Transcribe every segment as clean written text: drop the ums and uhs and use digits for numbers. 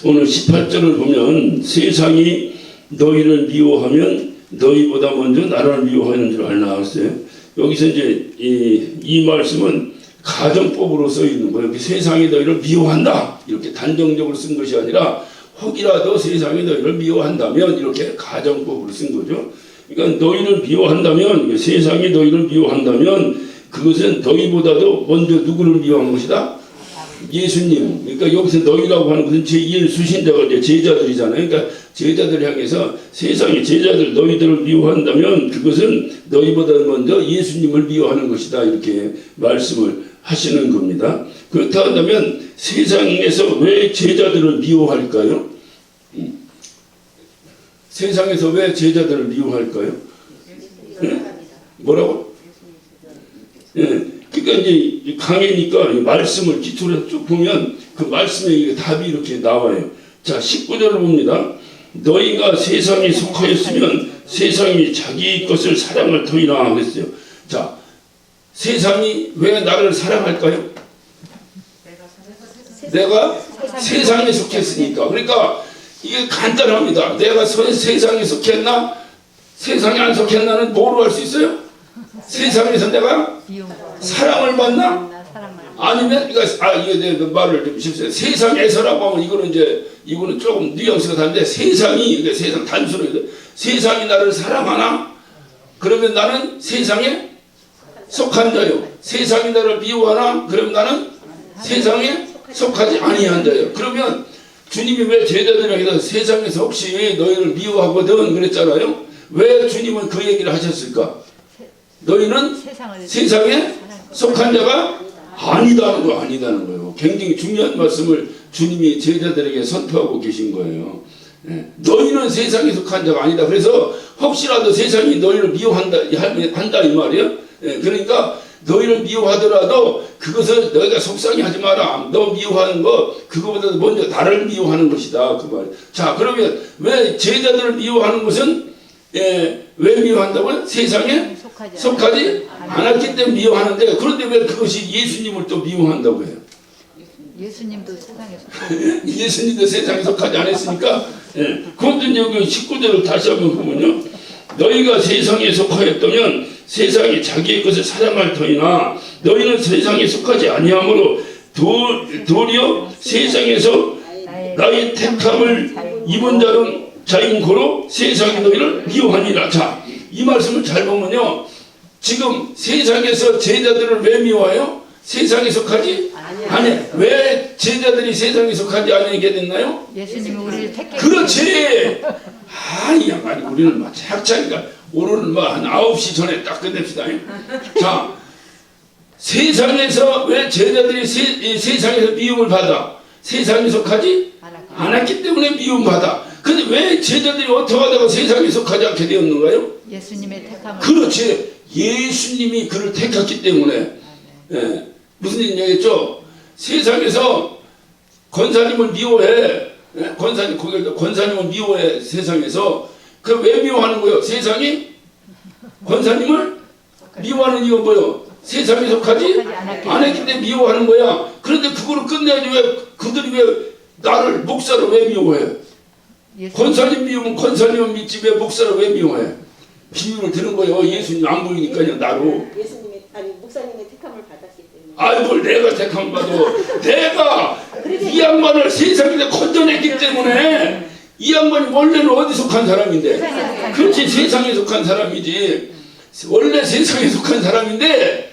오늘 18절을 보면 세상이 너희를 미워하면 너희보다 먼저 나를 미워하는 줄 알나 했어요. 여기서 이제 이 말씀은 가정법으로 써 있는 거예요. 세상이 너희를 미워한다 이렇게 단정적으로 쓴 것이 아니라 혹이라도 세상이 너희를 미워한다면 이렇게 가정법으로 쓴 거죠. 그러니까 너희를 미워한다면, 세상이 너희를 미워한다면 그것은 너희보다도 먼저 누구를 미워한 것이다? 예수님. 그러니까 여기서 너희라고 하는 것은 제1 수신자가 이제 제자들이잖아요. 그러니까 제자들 향해서 세상의 제자들 너희들을 미워한다면 그것은 너희보다 먼저 예수님을 미워하는 것이다 이렇게 말씀을 하시는 겁니다. 그렇다 한다면 세상에서 왜 제자들을 미워할까요? 세상에서 왜 제자들을 미워할까요? 네? 뭐라고? 예. 그러니까 이제 강해니까 말씀을 기초로 해서 쭉 보면 그 말씀에 답이 이렇게 나와요. 자, 19절을 봅니다. 너희가 세상에 속하였으면 세상이 자기 것을 사랑할 터이나 그랬어요. 자, 세상이 왜 나를 사랑할까요? 내가 세상에 속했으니까. 그러니까 이게 간단합니다. 내가 세상에 속했나? 세상에 안 속했나는 뭐로 할 수 있어요? 세상에서 내가 사랑을 받나? 아니면 이게 내 말을 좀 쉽세요. 세상에서라고 하면 이거는 조금 뉘앙스가 다른데 세상이 세상 단순히 세상이 나를 사랑하나? 그러면 나는 세상에 속한 자요. 세상이 나를 미워하나? 그러면 나는 세상에 속하지 아니한 자요. 그러면 주님이 왜 제자들에게 세상에서 혹시 너희를 미워하거든 그랬잖아요. 왜 주님은 그 얘기를 하셨을까? 너희는 세상에 속한 자가 아니다는 거예요. 굉장히 중요한 말씀을 주님이 제자들에게 선포하고 계신 거예요. 너희는 세상에 속한 자가 아니다. 그래서 혹시라도 세상이 너희를 미워한다 이 말이에요. 그러니까 너희를 미워하더라도 그것을 너희가 속상해하지 마라. 너 미워하는 거 그거보다 먼저 나를 미워하는 것이다 그 말. 자, 그러면 왜 제자들을 미워하는 것은 왜 미워한다고요? 세상에 속하지 않았기 때문에 미워하는데, 그런데 왜 그것이 예수님을 또 미워한다고 해요? 예수님도 세상에 속하지 예수님도 세상에 속하지 않았으니까. 그것도 여기 19절을 다시 한번 보면요. 너희가 세상에 속하였다면 세상이 자기의 것을 사랑할 터이나 너희는 세상에 속하지 아니하므로 도리어 세상에서 나의 택함을 입은 자인 고로 세상이 너희를 미워하니라. 자, 이 말씀을 잘 보면요. 지금 세상에서 제자들을 왜 미워해요? 세상에 속하지 아니. 왜 제자들이 세상에 속하지 아니하게 됐나요? 예수님이 우리를 택해. 그렇지. 아니 양반이 우리는 막 착착이니까 오늘은 한 9시 전에 딱 끝냅시다. 자, 세상에서 왜 제자들이 세상에서 미움을 받아? 세상에 속하지 않았기 때문에 미움받아. 근데 왜 제자들이 어떻게 하다가 세상에 속하지 않게 되었는가요? 예수님의 택함을. 그렇지. 예수님이 그를 택했기 때문에. 무슨 얘기했죠? 세상에서 권사님을 미워해. 권사님을 미워해. 세상에서. 그 왜 미워하는 거예요? 세상이 권사님을 미워하는 이유가 뭐예요? 세상에 속하지 않았기 때문에 미워하는 거야. 그런데 그거를 끝내야지. 왜 그들이 왜 나를 목사를 왜 미워해? 권사님 미우면 권사님은 믿지 왜 목사를 왜 미워해? 비유를 드는 거예요. 예수님 안 보이니까요. 나로. 예수님의 목사님의 택함을 받았기 때문에. 아이 뭘 내가 택함을 받아. 내가 이 양반을 세상에 건져냈기 때문에. 이 양반이 원래는 어디 속한 사람인데? 그렇지, 세상에 속한 사람이지. 원래 세상에 속한 사람인데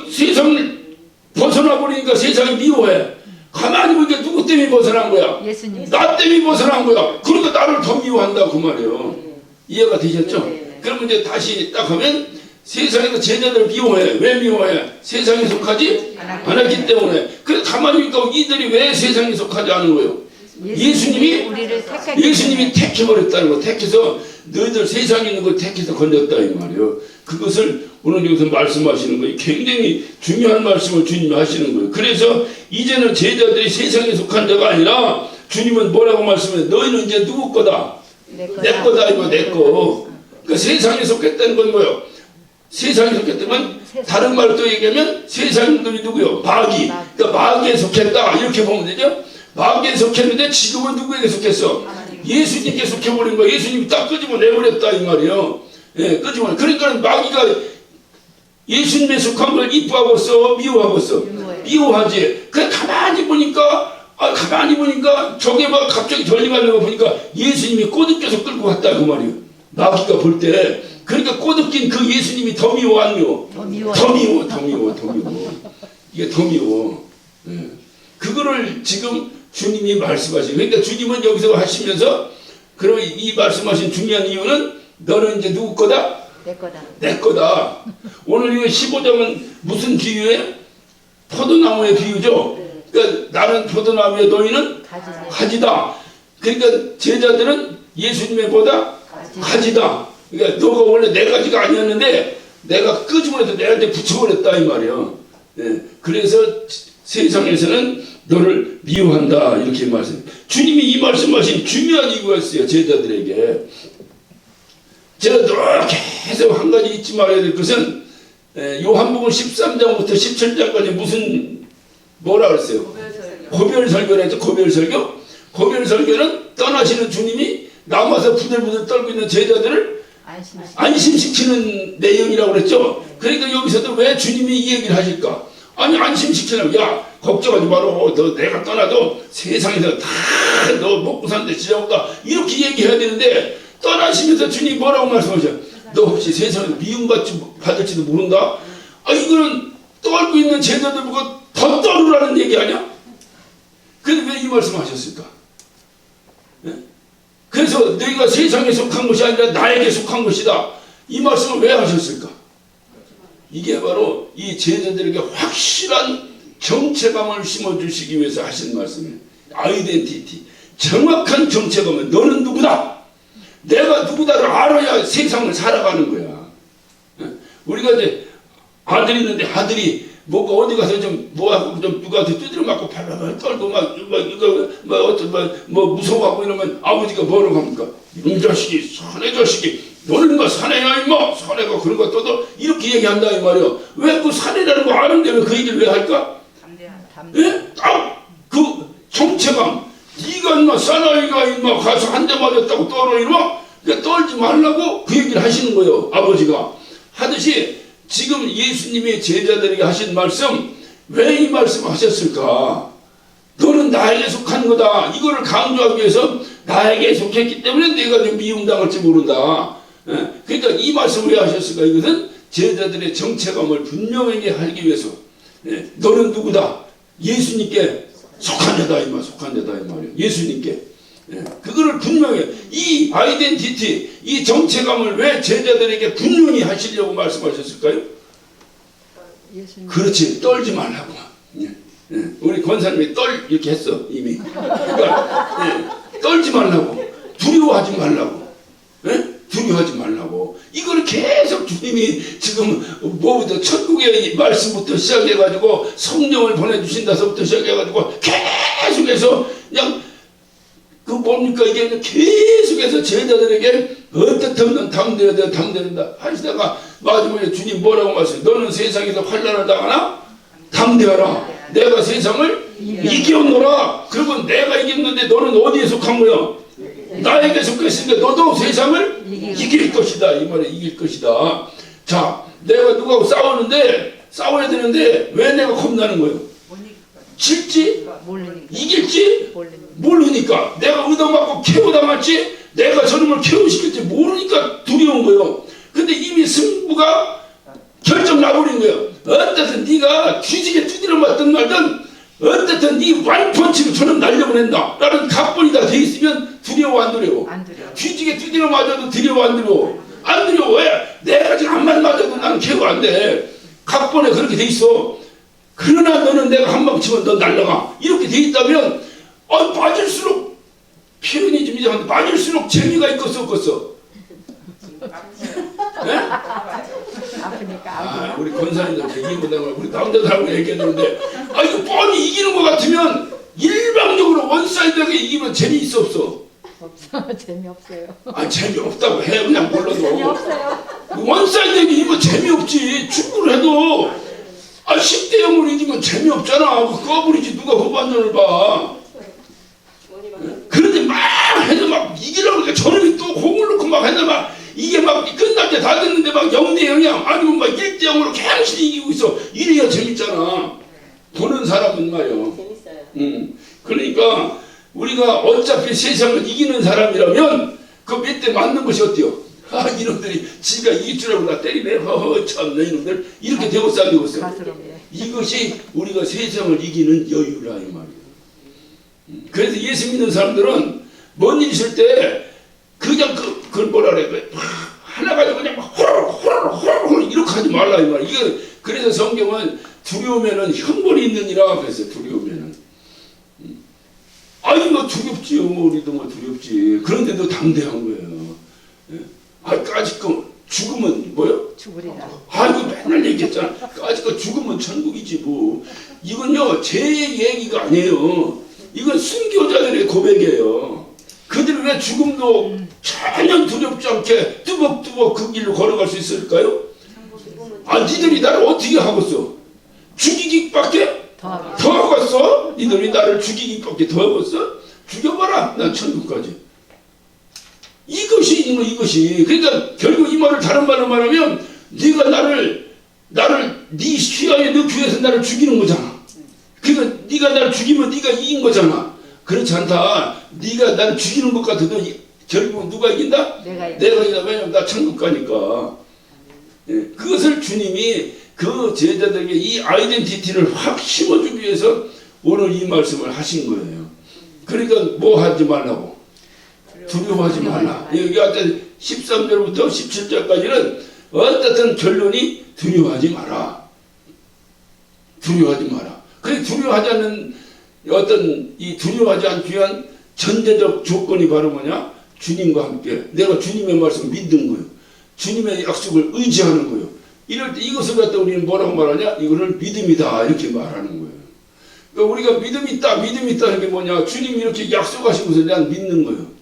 세상을 벗어나 버리니까 세상이 미워해. 가만히 보니까 누구 때문에 벗어난 거야? 예수님. 나 때문에 벗어난 거야. 그러니까 나를 더 미워한다 그 말이에요. 이해가 되셨죠? 그러면 이제 다시 딱 하면 세상에서 제자들을 미워해. 왜 미워해? 세상에 속하지 않았기 때문에. 그래서 가만히 보니까 이들이 왜 세상에 속하지 않은 거예요? 예수님이 택해버렸다는 거. 택해서 너희들 세상에 있는 걸 택해서 건졌다 이 말이에요. 그것을 오늘 여기서 말씀하시는 거예요. 굉장히 중요한 말씀을 주님이 하시는 거예요. 그래서 이제는 제자들이 세상에 속한 자가 아니라 주님은 뭐라고 말씀해요? 너희는 이제 누구 거다? 내 거다 이거 내 거. 그러니까 세상에 속했다는 건 뭐예요? 세상에 속했다는 건 다른 말로 또 얘기하면 세상들이 누구요? 마귀. 그러니까 마귀에 속했다 이렇게 보면 되죠. 마귀에 속했는데 지금은 누구에게 속했어? 예수님께 속해버린 거야. 예수님이 딱 끄집어내버렸다 이 말이에요. 예, 끄집어내. 그러니까 마귀가 예수님의 속한 걸 이뻐하고 써, 미워하고 써. 미워하지. 그래 가만히 보니까 저게 막 갑자기 전림하는 거 보니까 예수님이 꼬드겨서 끌고 갔다 그 말이에요. 마귀가 볼 때. 그러니까 꼬드긴 그 예수님이 더 미워 안 미워? 더 미워. 이게 더 미워. 예. 그거를 지금 주님이 말씀하시고, 그러니까 주님은 여기서 하시면서 그럼 이 말씀하신 중요한 이유는 너는 이제 누구 거다? 내 거다. 오늘 이 15장은 무슨 비유예요? 포도나무의 비유죠. 그러니까 나는 포도나무에 너희는 가지다. 그러니까 제자들은 예수님의 보다 가지다. 그러니까 너가 원래 내 가지가 아니었는데 내가 끄집어내서 내한테 붙여버렸다 이 말이에요. 예. 그래서 세상에서는 너를 미워한다 이렇게 말씀. 주님이 이 말씀하신 중요한 이유가 있어요. 제자들에게. 제가 늘 계속 한 가지 잊지 말아야 될 것은 요한복음 13장부터 17장까지 무슨 뭐라 그랬어요? 고별설교라 했죠. 고별설교. 고별설교는 떠나시는 주님이 남아서 부들부들 떨고 있는 제자들을 안심시키는 내용이라고 그랬죠. 그러니까 여기서도 왜 주님이 이 얘기를 하실까? 아니 안심시키려면 야 걱정하지 마라. 너 내가 떠나도 세상에서 다 너 먹고 사는데 지장없다 이렇게 얘기해야 되는데 떠나시면서 주님이 뭐라고 말씀하셔요? 너 혹시 세상에서 미움받을지도 모른다? 아 이거는 떨고 있는 제자들 보고 더 떨으라는 얘기 아니야? 근데 왜 이 말씀하셨을까? 네? 그래서 너희가 세상에 속한 것이 아니라 나에게 속한 것이다. 이 말씀을 왜 하셨을까? 이게 바로 이 제자들에게 확실한 정체감을 심어주시기 위해서 하신 말씀이에요. 아이덴티티. 정확한 정체감은 너는 누구다. 내가 누구다를 알아야 세상을 살아가는 거야. 우리가 이제 아들이 있는데 아들이 뭐가 어디 가서 좀 뭐하고 좀 누구한테 두드려 맞고 발발발 떨고 뭐 무서워하고 이러면 아버지가 뭐라고 합니까? 이놈 자식이 사내 자식이 너는 뭐 사내야 임마 사내가 그런 거 떠도 이렇게 얘기한다 이 말이야. 왜 그 사내라는 거 아는데 왜 그 얘기를 왜 할까? 예? 그 정체감. 네가 임마 사나이가 임마 가서 한 대 맞았다고 떨어 이놈아. 그러니까 떨지 말라고 그 얘기를 하시는 거예요. 아버지가 하듯이 지금 예수님이 제자들에게 하신 말씀 왜 이 말씀을 하셨을까? 너는 나에게 속한 거다. 이거를 강조하기 위해서 나에게 속했기 때문에 내가 좀 미움당할지 모른다. 그러니까 이 말씀을 왜 하셨을까? 이것은 제자들의 정체감을 분명하게 하기 위해서 너는 누구다? 예수님께 속한 자다 이 말, 속한 자다 이 말이에요. 예수님께. 그거를 분명히 이 아이덴티티, 이 정체감을 왜 제자들에게 분명히 하시려고 말씀하셨을까요? 그렇지, 떨지 말라고. 우리 권사님이 이렇게 했어 이미. 그러니까 떨지 말라고, 두려워하지 말라고, 두려워하지 말라고. 이걸 계속 주님이 지금 뭐부터 천국의 말씀부터 시작해가지고 성령을 보내주신다서부터 시작해가지고 계속해서 그냥 그 뭡니까 이게 계속해서 제자들에게 어떻든 넌 당대해야 돼 당대한다 하시다가 마지막에 주님 뭐라고 말씀해? 너는 세상에서 환난을 당하나 당대하라. 내가 세상을 이겼노라. 그러면 내가 이겼는데 너는 어디에 속한 거야? 나에게 속했으니까 너도 세상을 이길 것이다. 이 말에 이길 것이다. 자, 내가 누구하고 싸워야 되는데 왜 내가 겁나는 거예요? 질지? 이길지? 모르니까. 내가 의도맞고 KO 당할지? 내가 저놈을 KO시킬지 모르니까 두려운 거예요. 근데 이미 승부가 결정 나버린 거예요. 어쨌든 네가 뒤지게 두드려 맞든 말든 어쨌든 네 완펀치로 저놈 날려보낸다 라는 각본이 다 돼 있으면 두려워 안 두려워? 뒤지게 두드려 맞아도 두려워 안 두려워? 안 두려워. 왜? 내가 지금 한번 맞아도 나는 KO 안 돼. 각본에 그렇게 돼 있어. 그러나 너는 내가 한 방 치면 너 날라가. 이렇게 돼 있다면 맞을수록 표현이 좀 이상한데 맞을수록 재미가 있겠어 없겠어? 네? 우리 권사님들 이기보다는 우리 남자들하고 얘기했는데 이거 뻔히 이기는 것 같으면 일방적으로 원사이드하게 이기면 재미있어 없어? 재미없어요. 재미없다고 해 그냥 몰라도. 재미없어요. 원사이드하게 이기면 재미없지. 축구를 해도 10대 0으로 이기면 재미없잖아. 꺼버리지 누가 후반전을 봐. 그런데 막 해도 막 이기려고 그러니까 저놈이 또 공을 넣고 막 했나 막 이게 막 끝날 때 다 됐는데 막 0대 0이야. 아니면 막 1대 0으로 계속 이기고 있어. 이래야 재밌잖아. 보는 사람은 말이요. 재밌어요. 그러니까 우리가 어차피 세상을 이기는 사람이라면 그 몇 대 맞는 것이 어때요? 아 이놈들이 지가 이길 줄 알고 나 때리네. 참나 이놈들 이렇게 되고 살고 있어요. 가스럽네. 이것이 우리가 세상을 이기는 여유라 이 말이에요. 그래서 예수 믿는 사람들은 뭔 일 있을 때 그냥 그걸 뭐라 그래 하나 가지고 그냥 호로록 이렇게 하지 말라 이 말이에요. 이거 그래서 성경은 두려우면은 형벌이 있느니라 그랬어요. 두려우면은 아니 뭐 두렵지요. 우리도 뭐 두렵지. 그런데도 담대한 거예요. 예. 아 까짓거 죽으면 뭐요? 죽으리라. 아이고 맨날 얘기했잖아. 까짓거 죽으면 천국이지 뭐. 이건요 제 얘기가 아니에요. 이건 순교자들의 고백이에요. 그들은 왜 죽음도 전혀 두렵지 않게 뚜벅뚜벅 그 길로 걸어갈 수 있을까요? 아 니들이 나를 어떻게 하겠어? 죽이기밖에 더 하고. 더 하겠어? 니들이 나를 죽이기밖에 더 하겠어? 죽여봐라 난 천국까지. 이것이 이것이 그러니까 결국 이 말을 다른 말로 말하면 네가 나를 네 시야에 넣기 위해서 나를 죽이는 거잖아. 그러니까 네가 나를 죽이면 네가 이긴 거잖아. 그렇지 않다. 네가 나를 죽이는 것 같아도 결국 누가 이긴다? 내가 이긴다. 왜냐면 나 천국 가니까. 예, 그것을 주님이 그 제자들에게 이 아이덴티티를 확 심어주기 위해서 오늘 이 말씀을 하신 거예요. 그러니까 뭐 하지 말라고? 두려워하지 말라. 여기 하여튼 13절부터 17절까지는 어떻든 결론이 두려워하지 마라. 두려워하지 마라. 그 두려워하지 않는 어떤 이 두려워하지 않기 위한 전제적 조건이 바로 뭐냐? 주님과 함께 내가 주님의 말씀 믿는 거예요. 주님의 약속을 의지하는 거예요. 이럴 때 이것을 갖다 우리는 뭐라고 말하냐? 이거는 믿음이다 이렇게 말하는 거예요. 그러니까 우리가 믿음 있다 하는 게 뭐냐? 주님이 이렇게 약속하신 것을 난 믿는 거예요.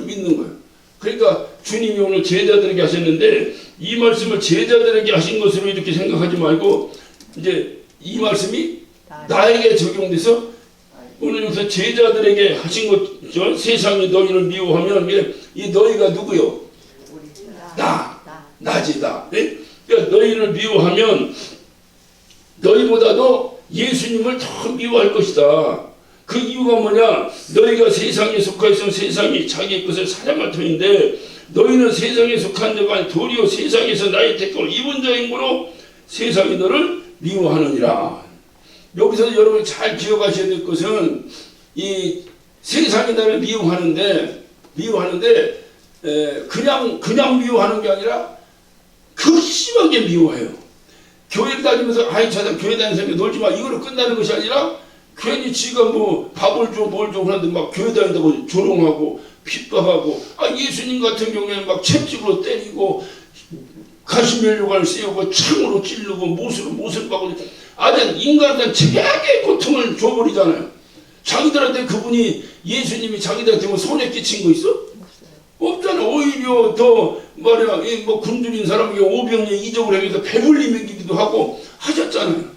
믿는 거예요. 그러니까 주님이 오늘 제자들에게 하셨는데 이 말씀을 제자들에게 하신 것으로 이렇게 생각하지 말고 이제 이 말씀이 나에게 적용돼서 오늘 여기서 제자들에게 하신 것, 세상이 너희를 미워하면 이 너희가 누구요? 나지다. 네? 그러니까 너희를 미워하면 너희보다도 예수님을 더 미워할 것이다. 그 이유가 뭐냐? 너희가 세상에 속하여서 세상이 자기의 것을 사냥할 터인데 너희는 세상에 속한 자가 아니 도리어 세상에서 나의 택함을 입은 자인 거로 세상이 너를 미워하느니라. 여기서 여러분이 잘 기억하셔야 될 것은 이 세상이 나를 미워하는데 그냥 미워하는 게 아니라 극심하게 미워해요. 교회를 다니면서 아이 저 사람 교회 다니는 사람이 놀지 마 이거로 끝나는 것이 아니라 괜히 지가 뭐 밥을 줘 뭘 줘 그러는데 막 교회 다닌다고 조롱하고 핍박하고 예수님 같은 경우에는 막 채찍으로 때리고 가시면류관을 씌우고 창으로 찌르고 못을 박고 아주 인간한테 최악의 고통을 줘버리잖아요. 자기들한테 그분이 예수님이 자기들한테 뭐 손에 끼친 거 있어? 없잖아. 오히려 더 말이야 뭐 굶주린 사람에게 오병이어 이적을 하면서 배불리 먹이기도 하고 하셨잖아요.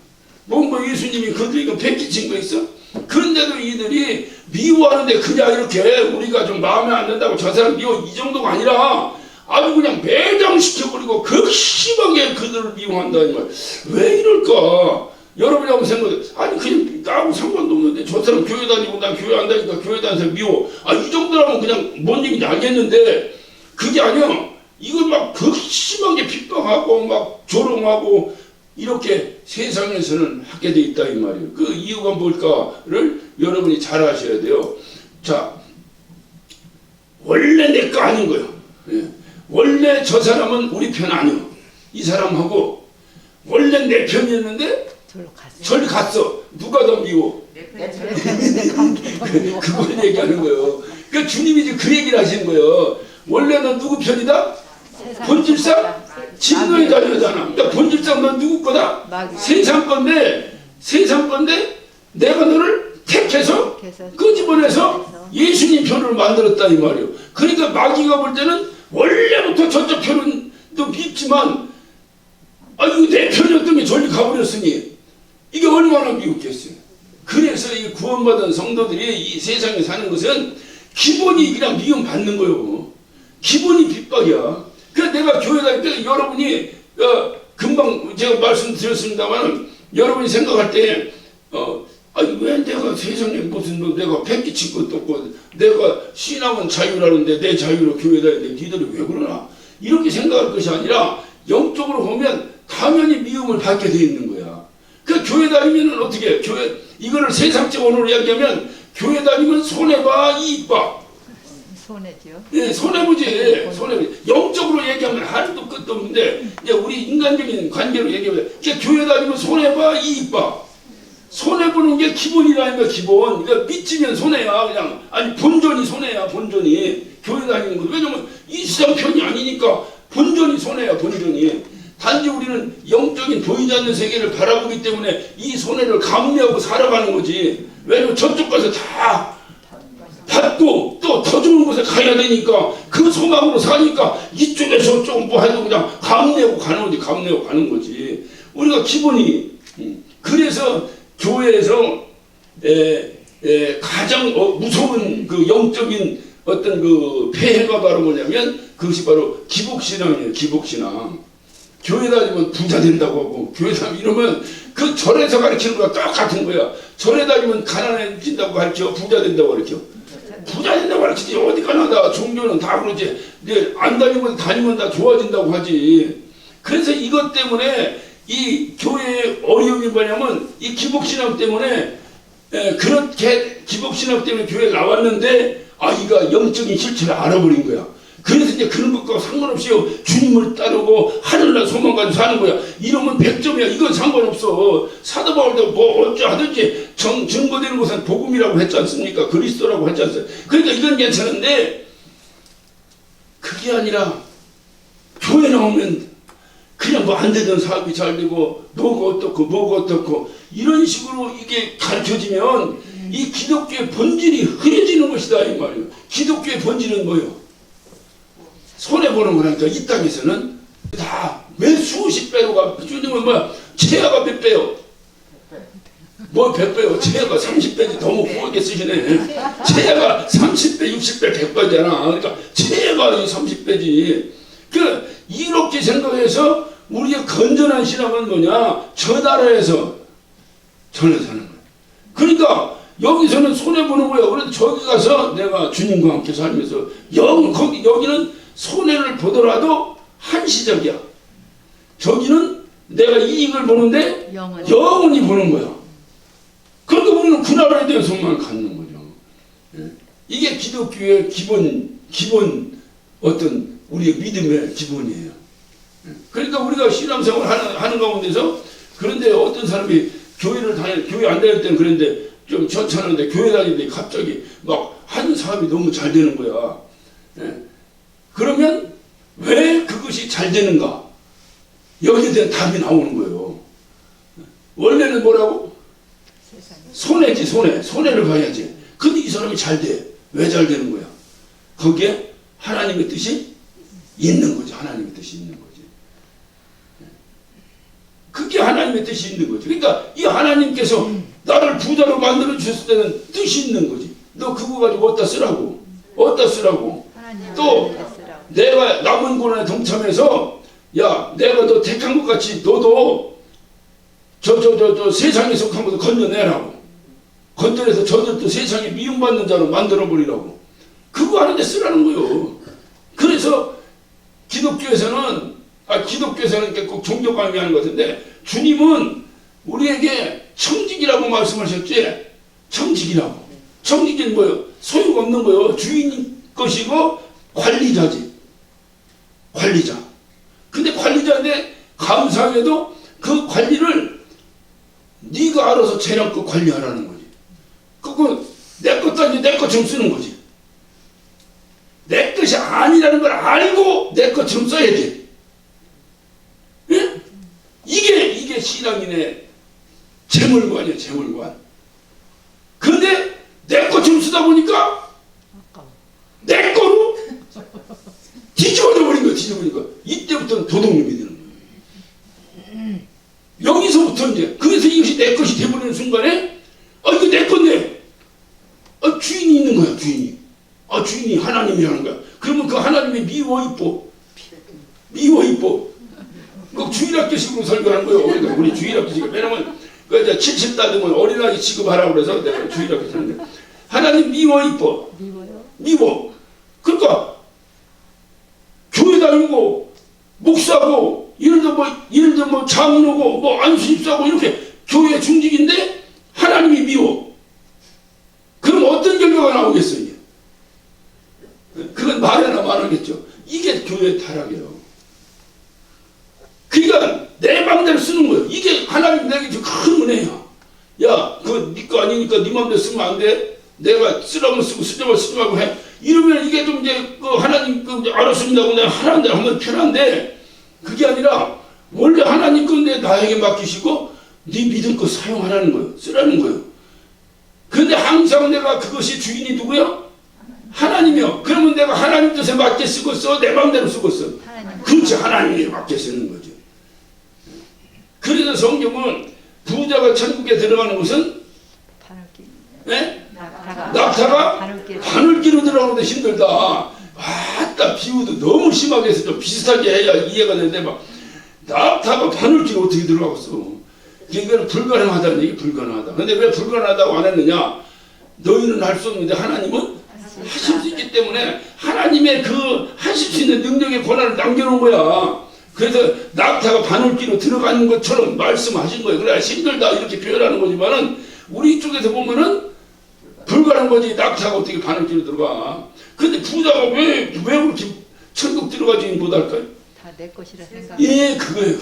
뭔가 예수님이 그들에게 베끼친 거 있어? 그런데도 이들이 미워하는데 그냥 이렇게 우리가 좀 마음에 안 든다고 저 사람 미워 이 정도가 아니라 아주 그냥 매장시켜버리고 극심하게 그들을 미워한다 이 말. 왜 이럴까? 여러분이 한번 생각해. 아니 그냥 나하고 상관도 없는데 저 사람 교회 다니고 난 교회 안 다니니까 교회 다니는 사람 미워. 이 정도라면 그냥 뭔 얘기인지 알겠는데 그게 아니야. 이걸 막 극심하게 핍박하고 막 조롱하고 이렇게 세상에서는 하게 돼 있다 이 말이에요. 그 이유가 뭘까를 여러분이 잘 아셔야 돼요. 자, 원래 내 거 아닌 거예요. 예. 원래 저 사람은 우리 편 아니요. 이 사람하고 원래 내 편이었는데 절로 갔어. 누가 더 미워? 그걸 얘기하는 거예요. 그러니까 주님이 이제 그 얘기를 하시는 거예요. 원래 너 누구 편이다? 본질상 진노의 자녀잖아. 그러니까 본질상 너 누구 거다? 세상 건데 내가 너를 택해서 끄집어내서 예수님 편을 만들었다 이 말이에요. 그러니까 마귀가 볼 때는 원래부터 저쪽 편은 너 믿지만 이거 내 편이었던 게 저리 가버렸으니 이게 얼마나 미웠겠어요. 그래서 이 구원받은 성도들이 이 세상에 사는 것은 기본이 그냥 미움 받는 거요. 기본이 핍박이야. 그래서 내가 교회 다닐 때 여러분이 금방 제가 말씀드렸습니다만 여러분이 생각할 때 아니 왜 내가 세상에 무슨 뭐 내가 패기친 것도 없고 내가 신앙은 자유라는데 내 자유로 교회 다니는데 니들이 왜 그러나 이렇게 생각할 것이 아니라 영적으로 보면 당연히 미움을 받게 돼 있는 거야. 그 교회 다니면은 어떻게 교회 이거를 세상적 언어로 이야기하면 교회 다니면 손해봐 이익 봐. 손해죠. 예, 손해보지. 손해보지. 영적으로 얘기하면 하나도 끝도 없는데 이제 우리 인간적인 관계로 얘기하면 교회 다니면 손해봐 이익 봐. 손해보는 게 기본이라니까 기본. 그러니까 삐지면 손해야 그냥. 아니 본전이 손해야 본전이. 교회 다니는 거. 왜냐면 이 세상 편이 아니니까 본전이 손해야 본전이. 단지 우리는 영적인 보이지 않는 세계를 바라보기 때문에 이 손해를 감내하고 살아가는 거지. 왜냐면 저쪽 가서 다 받고 또 더 좋은 곳에 가야 되니까 그 소망으로 사니까 이쪽에서 좀 뭐 해도 그냥 감내고 가는 거지. 감내고 가는 거지. 우리가 기본이 그래서 교회에서 가장 무서운 그 영적인 어떤 그 폐해가 바로 뭐냐면 그것이 바로 기복신앙이에요. 기복신앙. 교회 다니면 부자 된다고 하고 교회 다니면 이러면 그 절에서 가르치는 거랑 똑같은 거야. 절에 다니면 가난해진다고 가르쳐 부자 된다고 가르쳐. 부자 된다고 가르치지 어디 가나 다 종교는 다 그러지. 근데 안 다니면 다 좋아진다고 하지. 그래서 이것 때문에 이 교회의 어려움이 뭐냐면 이 기복신앙 때문에 그렇게 기복신앙 때문에 교회에 나왔는데 아이가 영적인 실체를 알아버린 거야. 그래서 이제 그런 것과 상관없이 주님을 따르고 하늘날 소망 가지고 사는 거야. 이러면 100점이야. 이건 상관없어. 사도 바울도 뭐 어쩌 하든지 증거되는 것은 복음이라고 했지 않습니까? 그리스도라고 했지 않습니까? 그러니까 이건 괜찮은데 그게 아니라 교회 나오면 그냥 뭐 안 되던 사업이 잘 되고 뭐가 어떻고 뭐가 어떻고 이런 식으로 이게 가르쳐지면 이 기독교의 본질이 흐려지는 것이다 이 말이에요. 기독교의 본질은 뭐예요? 손해보는 거라니까. 이 땅에서는 다 몇 수십 배로 가. 주님은 뭐야? 최하가 몇 배요? 뭐 100배요? 최하가 30배지. 너무 후하게 쓰시네. 최하가 30배, 60배, 100배잖아. 그러니까 최하가 30배지. 이렇게 생각해서 우리의 건전한 신앙은 뭐냐? 저 나라에서 전에 사는 거야. 그러니까 여기서는 손해보는 거야. 그래서 저기 가서 내가 주님과 함께 살면서 여기는 손해를 보더라도 한시적이야. 저기는 내가 이익을 보는데 영원히 보는 거야. 그러니까 우리는 그 나라에 대한 소망을 갖는 거죠. 이게 기독교의 기본 어떤 우리의 믿음의 기본이에요. 그러니까 우리가 신앙생활 하는 가운데서 그런데 어떤 사람이 교회 안 다닐 때는 그런데 좀 천천한데 교회 다니는데 갑자기 막 한 사업이 너무 잘 되는 거야. 그러면 왜 그것이 잘 되는가? 여기에 대한 답이 나오는 거예요. 원래는 뭐라고? 손해지 손해. 손해를 봐야지. 근데 이 사람이 잘 돼. 왜 잘 되는 거야? 거기에 하나님의 뜻이 있는 거죠. 하나님의 뜻이 있는 거지. 그게 하나님의 뜻이 있는 거지. 그러니까 이 하나님께서 나를 부자로 만들어 주셨을 때는 뜻이 있는 거지. 너 그거 가지고 어디다 쓰라고. 어디다 쓰라고. 또 내가 남은 고난에 동참해서 야 내가 너 택한 것 같이 너도 저 세상에 속한 것도 건져내라고. 건져내서 저들도 세상에 미움받는 자로 만들어버리라고. 그거 하는데 쓰라는 거요. 그래서 기독교에서는 이렇게 꼭 종교 강의하는 것 같은데 주님은 우리에게 청직이라고 말씀하셨지. 청직이라고. 청직은 뭐예요? 소유가 없는 거예요. 주인 것이고 관리자지. 관리자. 근데 관리자인데 감사하게도 그 관리를 네가 알아서 재량껏 관리하라는 거지. 그거 내 것도 아니고 내 것처럼 쓰는 거지. 내 것이 아니라는 걸 알고 내 것처럼 써야지. 예? 이게 신앙인의 재물관이에요. 재물관. 근데 내 것처럼 쓰다 보니까 내 거로 뒤집어져 버린 거야. 뒤집어버린 거야. 이때부터는 도둑놈이 되는 거야. 여기서부터 이제 그래서 이것이 내 것이 돼버리는 순간에 이거 내 건데 주인이 있는 거야. 주인이. 주인이 하나님이라는 거야. 그러면 그 하나님이 미워 이뻐. 미워 이뻐. 그 주일학교식으로 설교하는 거예요. 그러니까 우리 주일학교식. 왜냐면 그 이제 70다 되면 어린아이 취급하라고 그래서 내가 주일학교 하는데 하나님 미워 이뻐. 미워요? 미워. 그러니까 교회 다니고 목사고 예를 들어 뭐 장로고 뭐 안수집사고 이렇게 교회 중직인데 하나님이 미워. 그럼 어떤 결과가 나오겠어요? 이게? 그건 말이나 말하겠죠. 이게 교회 타락이에요. 그러니까 내 마음대로 쓰는 거예요. 이게 하나님 내게 큰 은혜야. 야, 그거 네 거 아니니까 네 마음대로 쓰면 안 돼. 내가 쓰라면 쓰고 쓰자면 쓰지 말고 해. 이러면 이게 좀 이제 그 하나님 그 알았습니다. 내가 하나님 대로 하면 편한데 그게 아니라 원래 하나님 건데 나에게 맡기시고 네 믿을 거 사용하라는 거예요. 쓰라는 거예요. 근데 항상 내가 그것이 주인이 누구야? 하나님이요. 그러면 내가 하나님 뜻에 맞게 쓰고 써? 내 마음대로 쓰고 써? 그렇지. 하나님에 맞게 쓰는 거죠. 그래서 성경은 부자가 천국에 들어가는 것은 네? 낙타가 바늘기로 들어가는데 힘들다. 아따 비유도 너무 심하게 해서 좀 비슷하게 해야 이해가 되는데 막 낙타가 바늘기로 어떻게 들어가겠어. 이거는 불가능하다는 얘기. 불가능하다. 근데 왜 불가능하다고 안 했느냐? 너희는 할 수 없는데 하나님은 하실 수 있기 때문에 하나님의 그 하실 수 있는 능력의 권한을 남겨놓은 거야. 그래서 낙타가 바늘기로 들어가는 것처럼 말씀하신 거예요. 그래 힘들다 이렇게 표현하는 거지만은 우리 쪽에서 보면은 불가능한 거지. 낙타가 어떻게 바늘기로 들어가. 근데 부자가 왜 그렇게 천국 들어가지 못할까요? 다 내 것이라 생각. 예, 그거예요.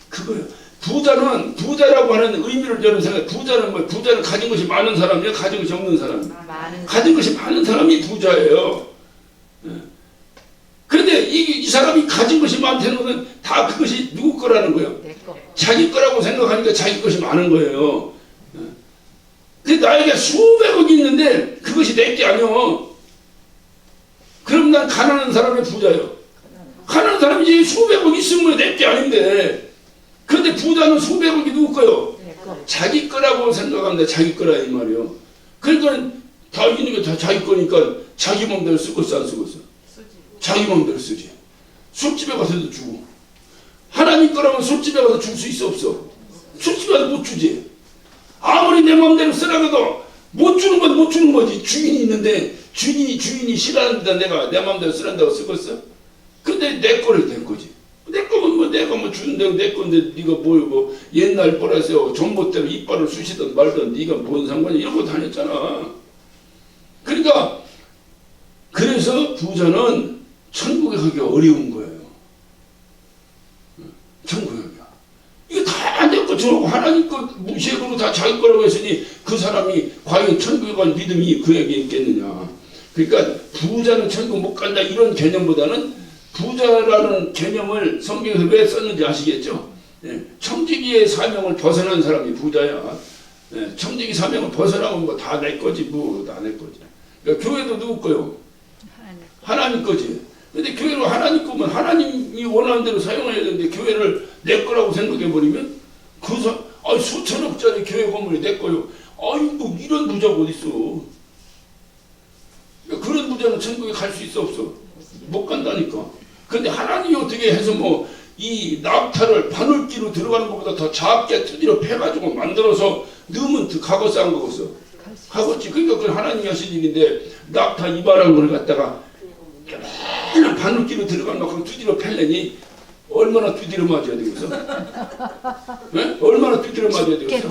그거예요. 부자라고 하는 의미를 저는 생각해. 부자는 뭐, 부자는 가진 것이 많은 사람이에요? 가진 것이 없는 사람이에요? 가진 것이 많은 사람이 부자예요. 그런데 이 사람이 가진 것이 많다는 것은 다 그것이 누구 거라는 거예요? 내 거. 자기 거라고 생각하니까 자기 것이 많은 거예요. 근데 나에게 수백억이 있는데 그것이 내 게 아니요. 그럼 난 가난한 사람의 부자예요. 가난한 사람이지 수백억 있으면 내 게 아닌데. 그런데 부자는 수백억이 누구 거요? 자기 거라고 생각하는데 자기 거라 이 말이요. 그러니까 다 있는 게 다 자기 거니까 자기 몸대로 쓰고서 안 쓰고서. 자기 몸대로 쓰지. 술집에 가서도 주고. 하나님 거라면 술집에 가서 줄 수 있어 없어? 술집에 가서 못 주지. 아무리 내 마음대로 쓰라고도 못 주는 건 못 주는 거지. 주인이 있는데 주인이 싫어하는데 내가 내 마음대로 쓰란다고 쓰겠어? 근데 내 거를 된 거지. 내 거면 뭐 내가 뭐 주는 대로 내 건데 네가 뭐 옛날 보라서 전봇대로 이빨을 쑤시든 말든 네가 뭔 상관이야. 이러고 다녔잖아. 그러니까 그래서 부자는 천국에 가기 어려운 거예요. 천국에 가기. 이게 다 내 것처럼 하나님 것 무시해버리고 다 자기 거라고 했으니 그 사람이 과연 천국에 갈 믿음이 그에게 있겠느냐. 그러니까 부자는 천국 못 간다 이런 개념보다는 부자라는 개념을 성경에서 왜 썼는지 아시겠죠? 청지기의 사명을 벗어난 사람이 부자야. 청지기 사명을 벗어나면 뭐 다 내 거지 뭐 다 내 거지. 그러니까 교회도 누구 거요? 하나님 거지. 근데 교회로 하나님 거면 하나님이 원하는 대로 사용해야 되는데 교회를 내 거라고 생각해 버리면 수천억짜리 교회 건물이 내 거요. 뭐 이런 부자가 어디 있어? 그러니까 그런 부자는 천국에 갈 수 있어 없어? 못 간다니까. 근데 하나님이 어떻게 해서 뭐 이 낙타를 바늘기로 들어가는 것보다 더 작게 두드려 패가지고 만들어서 넣으면 더 가고서 안 가고서 가겠지. 그러니까 그건 하나님이 하신 일인데 낙타 이만한 걸 갖다가 그냥 바늘기로 들어간 만큼 두드려 패려니 얼마나 두드려 맞아야 되겠어? 네? 얼마나 두드려 맞아야 되겠어?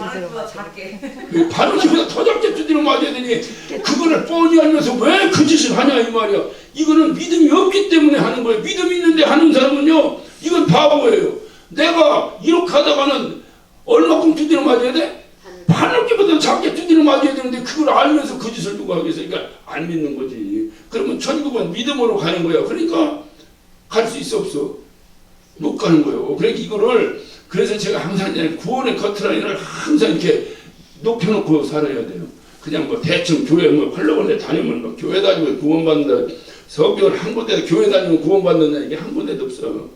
바늘기보다 더 작게 두드려 맞아야 되니 그거를 뻔히 알면서 왜 그 짓을 하냐 이 말이야. 이거는 믿음이 없기 때문에 하는 거예요. 믿음이 있는데 하는 사람은요 이건 바보예요. 내가 이렇게 하다가는 얼마큼 두드려 맞아야 돼? 바늘기보다 작게 두드려 맞아야 되는데 그걸 알면서 그 짓을 누가 하겠어? 그러니까 안 믿는 거지. 그러면 천국은 믿음으로 가는 거야. 그러니까 갈 수 있어 없어? 못 가는 거예요. 그러니까 이거를 그래서 제가 항상 구원의 커트라인을 항상 이렇게 높여놓고 살아야 돼요. 그냥 뭐 대충 교회 뭐 헐렁헐렁 다니면 뭐 교회 다니면 구원받는다. 성경을 한 군데 교회 다니면 구원받는다 이게 한 군데도 없어.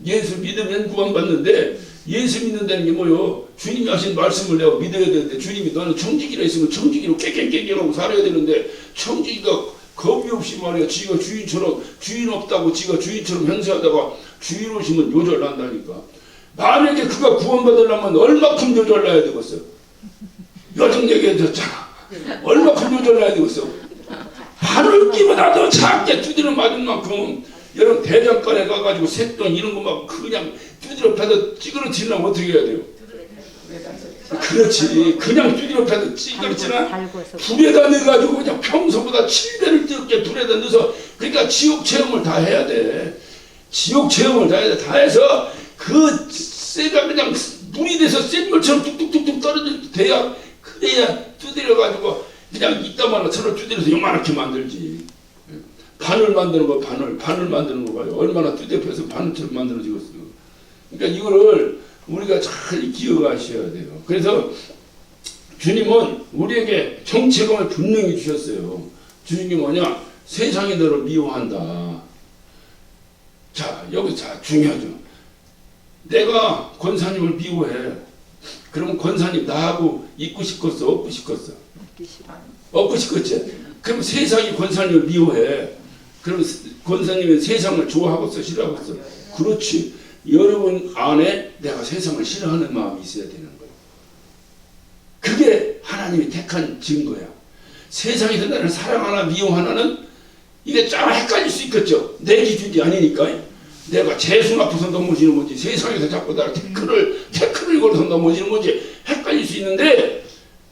예수 믿으면 구원받는데 예수 믿는다는 게 뭐요? 주님이 하신 말씀을 내가 믿어야 되는데 주님이 너는 청지기라 했으면 청지기로 깨갱깨갱하고 살아야 되는데 청지기가 겁이 없이 말이야 지가 주인처럼 주인 없다고 지가 주인처럼 행세하다가 주인 오시면 요절난다니까. 만약에 그가 구원받으려면 얼마큼 요절나야 되겠어요? 요즘 얘기해줬잖아. 얼마큼 요절나야 되겠어? 바늘기보다 더 작게 두드려 맞은 만큼 여러분 대장간에 가가지고 새돈 이런 거 막 그냥 두드려 패서 찌그러뜨리려면 어떻게 해야 돼요? 그렇지. 그냥 두드려 패서 찌그러뜨리나 불에다 넣어가지고 그냥 평소보다 7배를 뜨겁게 불에다 넣어서 그러니까 지옥 체험을 다 해야 돼. 지옥 체험을 다 해야 돼. 다 해서 그 쇠가 그냥 물이 돼서 센 물처럼 뚝뚝뚝뚝 떨어질 돼야 그래야 두드려가지고 그냥 이따만한 서로 두드려서 요만하게 만들지. 바늘 만드는 거 바늘 만드는 거 봐요. 얼마나 두드려서 바늘처럼 만들어지겠어. 그러니까 이거를 우리가 잘 기억하셔야 돼요. 그래서 주님은 우리에게 정체감을 분명히 주셨어요. 주님이 뭐냐? 세상이 너를 미워한다. 자, 여기 자 중요하죠. 내가 권사님을 미워해. 그러면 권사님 나하고 있고 싶겠어? 없고 싶겠어? 없고 싶겠지? 그럼 세상이 권사님을 미워해. 그럼 권사님은 세상을 좋아하겠어? 싫어하겠어? 그렇지. 여러분 안에 내가 세상을 싫어하는 마음이 있어야 되는 거예요. 그게 하나님이 택한 증거야. 세상에서 나를 사랑하나 미워하나는 이게 좀 헷갈릴 수 있겠죠. 내 기준이 아니니까. 내가 재수 앞에서 넘어지는 건지 세상에서 자꾸 나를 태클을 걸어서 넘어지는 건지 헷갈릴 수 있는데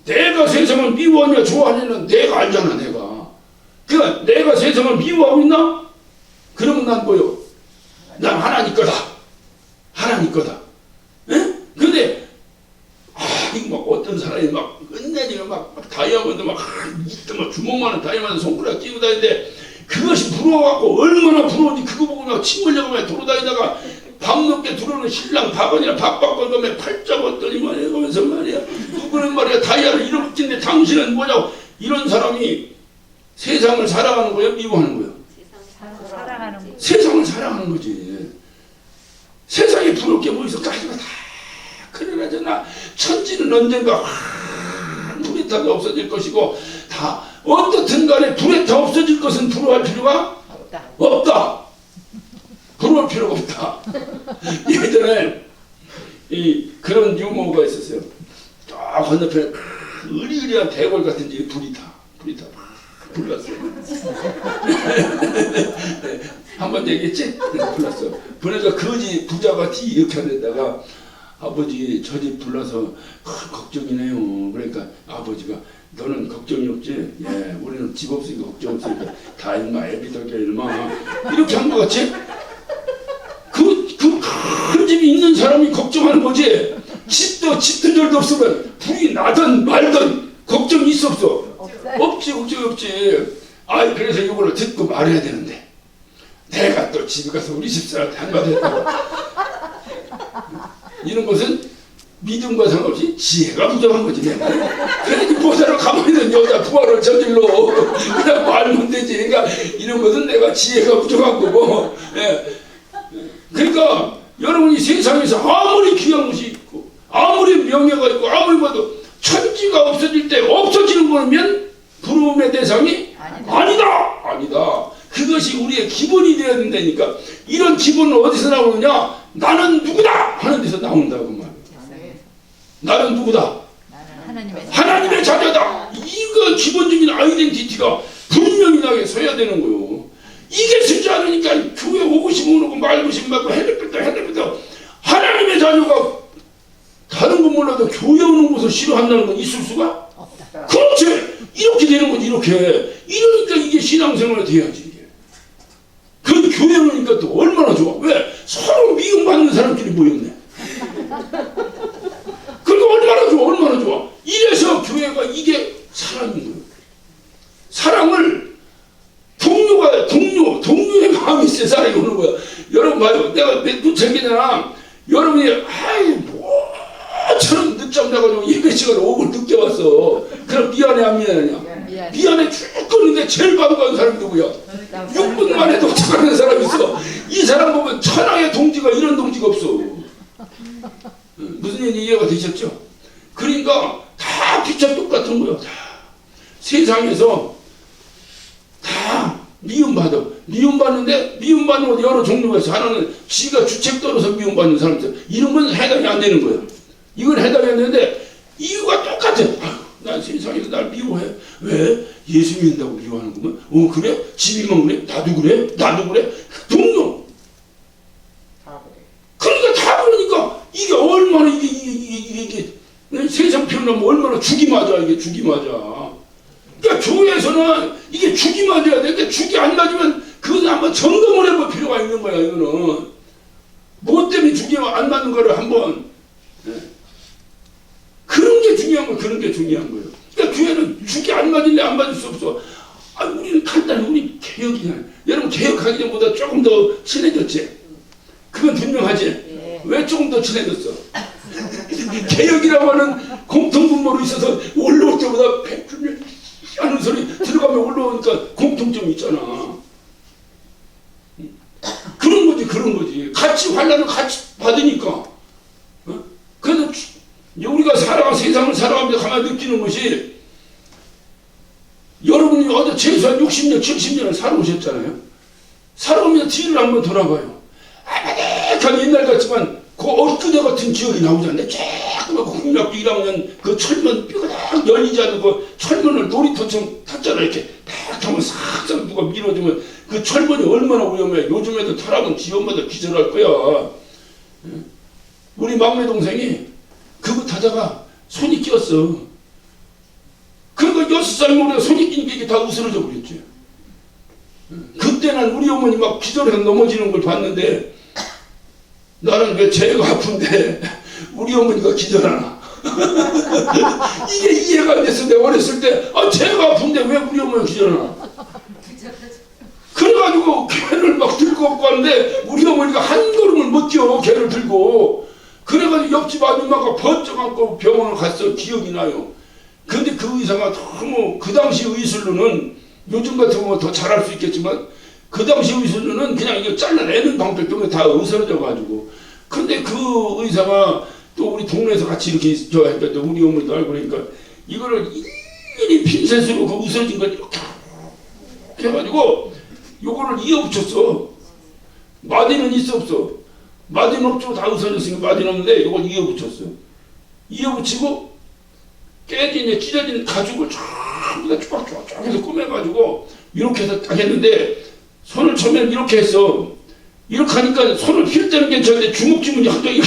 내가 세상을 미워하냐 좋아하냐는 내가 알잖아. 내가 그러니까 내가 세상을 미워하고 있나? 그러면 난 뭐요? 난 하나님 거다. 하나님 거다. 에? 근데 이거 막 어떤 사람이 막 끝내니까 막 다이아몬드 막 주먹만한 다이아몬드 손가락 끼고 다니는데 그것이 부러워갖고 얼마나 부러운지 그거 보고 막 침 흘려가며 돌아다니다가 밤늦게 들어오는 신랑 박원이나 박박건덤에 팔 잡았더니 말이야. 그러면서 말이야. 누구는 말이야 다이아를 이렇게 끼는데 당신은 뭐냐고. 이런 사람이 세상을 사랑하는 거예요? 미워하는 거예요? 사랑하는 거. 세상을 사랑하는 거지. 세상에 부러울 게 뭐 있어? 가지고 다 그러나저나 천지는 언젠가 불에 타도 없어질 것이고 다 어떻든 간에 불에 타 없어질 것은 부러워할 필요가 없다. 부러울 필요가 없다. 예전에 그런 유머가 있었어요. 저 건너편에 으리으리한 대골 같은 데 불이 타 불났어요. 한번 얘기했지? 불났어. 그러니까 거지 부자가 이렇게 하려다가 아버지 저 집 불나서 걱정이네요. 그러니까 아버지가 너는 걱정이 없지? 예, 우리는 집 없으니까 걱정 없으니까 다 일마 애비덕이야 일마 이렇게 한 거 같지? 큰 집이 있는 사람이 걱정하는 거지. 집도 절도 없으면 불이 나든 말든 걱정이 있어 없어? 없지 걱정이 없지. 아 그래서 이거를 듣고 말해야 되는데 내가 또 집에 가서 우리 집사람한테 한마디 했다고. 이런 것은 믿음과 상관없이 지혜가 부족한 거지. 그러니까 보살을 가만히 있는 여자 부활을 저질러 그냥 말면 되지. 그러니까 이런 것은 내가 지혜가 부족한 거고. 예. 그러니까 여러분이 세상에서 아무리 귀한 것이 있고 아무리 명예가 있고 아무리 뭐도 천지가 없어질 때 없어지는 거면 부러움의 대상이 아니다. 그것이 우리의 기본이 되어야 된다니까. 이런 기본은 어디서 나오느냐? 나는 누구다 하는 데서 나온다고 말이야. 나는 누구다? 하나님의 자녀다. 이거 기본적인 아이덴티티가 분명히 나게 서야 되는 거요. 이게 쓰지 않으니까 교회 오고 싶으면 오고 말고 싶으면 말고 헤드부터 하나님의 자녀가 다른 건 몰라도 교회 오는 것을 싫어한다는 건 있을 수가 없다. 그렇지. 이렇게 되는 거지. 이러니까 이게 신앙생활이 돼야지. 이게. 그 교회 오니까 또 얼마나 좋아. 왜? 서로 미움받는 사람끼리 모였네. 그러니까 얼마나 좋아. 이래서 교회가 이게 사랑인 거예요. 사랑을 동료의 마음이 있어야 사랑이 오는 거야. 여러분 봐요. 내가 몇 챙기잖아. 여러분이 뭐처럼 늦잠 자가지고 예배 시간에 5분 늦게 왔어. 그럼 미안해 안 미안하냐? 미안해 죽겠는데 제일 반가운 사람이 누구야? 6분 만에 도착하는 사람이 있어. 이 사람 보면 천하의 동지가 이런 동지가 없어. 무슨 얘기 이해가 되셨죠? 그러니까 다 피차 똑같은 거예요. 다 세상에서 다 미움받아. 미움받는데 미움받는 건 여러 종류가 있어. 하나는 지가 주책 떨어서 미움받는 사람 있어. 이런 건 해당이 안 되는 거예요. 이건 해당이 안 되는데 이유가 똑같아. 난 세상에서 날 미워해. 왜? 예수 믿는다고 미워하는구만. 그래? 집이면 그래? 나도 그래? 나도 그래? 동료. 그러니까 다 그러니까 이게 얼마나 이게 세상 표현하면 얼마나 죽이 맞아. 이게 죽이 맞아. 그러니까 교회에서는 이게 죽이 맞아야 돼. 그러니까 죽이 안 맞으면 그건 한번 점검을 해볼 필요가 있는 거야. 이거는 뭐 때문에 죽이 안 맞는 거를 한번 그런 게 중요한 거예요. 그런 게 중요한 거예요. 그러니까 교회는 죽이 안 맞을래 안 맞을 수 없어. 우리는 간단히 우리 개혁이야. 여러분 개혁하기 전보다 조금 더 친해졌지. 그건 분명하지. 예. 왜 조금 더 친해졌어? 개혁이라고 하는 공통분모로 있어서 올라올 때보다 100주년 하는 소리 들어가면 올라오니까 공통점이 있잖아. 그런 거지, 그런 거지. 같이 환란을 같이 받으니까. 그래서 우리가 세상을 살아가면서 가만히 느끼는 것이 여러분이 어디 최소한 60년, 70년을 살아오셨잖아요. 살아오면서 뒤를 한번 돌아봐요. 아마득한 옛날 같지만 그 엊그제 같은 기억이 나오지 않네. 쫙 국민학교 1학년 그 철문 삐그덕 열리지 않는 그 철문을 놀이터처럼 탔잖아. 이렇게 딱 타면 싹싹 누가 밀어주면 그 철문이 얼마나 위험해. 요즘에도 타라면 지엄마다 기절할 거야. 우리 막내 동생이 그거 타다가 손이 끼었어. 그러니까 6살 모레 손이 낀 게 다 으스러져 버렸지. 그때 난 우리 어머니 막 기절해서 넘어지는 걸 봤는데 나는 왜 제가 아픈데 우리 어머니가 기절하나. 이게 이해가 안 됐어. 내가 어렸을 때 제가 아픈데 왜 우리 어머니가 기절하나. 그래가지고 개를 막 들고 갖고 왔는데 우리 어머니가 한 걸음을 못 뛰어. 개를 들고. 그래가지고 옆집 아줌마가 번쩍 안고 병원을 갔어. 기억이 나요. 근데 그 의사가 너무 그 당시 의술로는 요즘 같으면 더 잘할 수 있겠지만 그 당시 의술로는 그냥 이거 잘라내는 방법밖에 다 으스러져가지고. 근데 그 의사가 또 우리 동네에서 같이 이렇게 또 우리 어머니도 알고 그러니까 이거를 일일이 핀셋으로 그 으스러진 걸 이렇게 해가지고 요거를 이어붙였어. 마디는 있어 없어? 마디는 없죠. 다 으스러졌으니까 마디는 없는데 이걸 이어붙였어. 이어붙이고 깨진 찢어진 가죽을 전부 다 쫙쫙쫙 해서 꼬매가지고 이렇게 해서 딱 했는데 손을 처음엔 이렇게 했어. 이렇게 하니까 손을 휠 때는 괜찮은데 주먹 쥐면 갑자기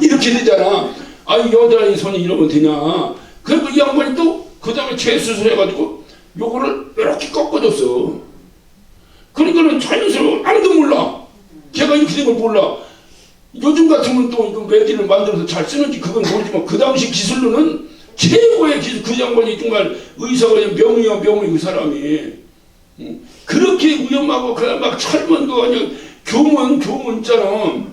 이렇게 되잖아. 여자의 손이 이러면 되냐. 그리고 이 양반이 또 그 다음에 재수술 해가지고 요거를 이렇게 꺾어줬어. 그러니까는 자연스러워. 아무도 몰라. 걔가 이렇게 된 걸 몰라. 요즘 같으면 또 이거 매디를 만들어서 잘 쓰는지 그건 모르지만 그 당시 기술로는 최고의 기술. 그 양반이 정말 의사가 명의야 명의 그 사람이. 그렇게 위험하고 그냥 막 철문도 아니야. 교문 있잖아.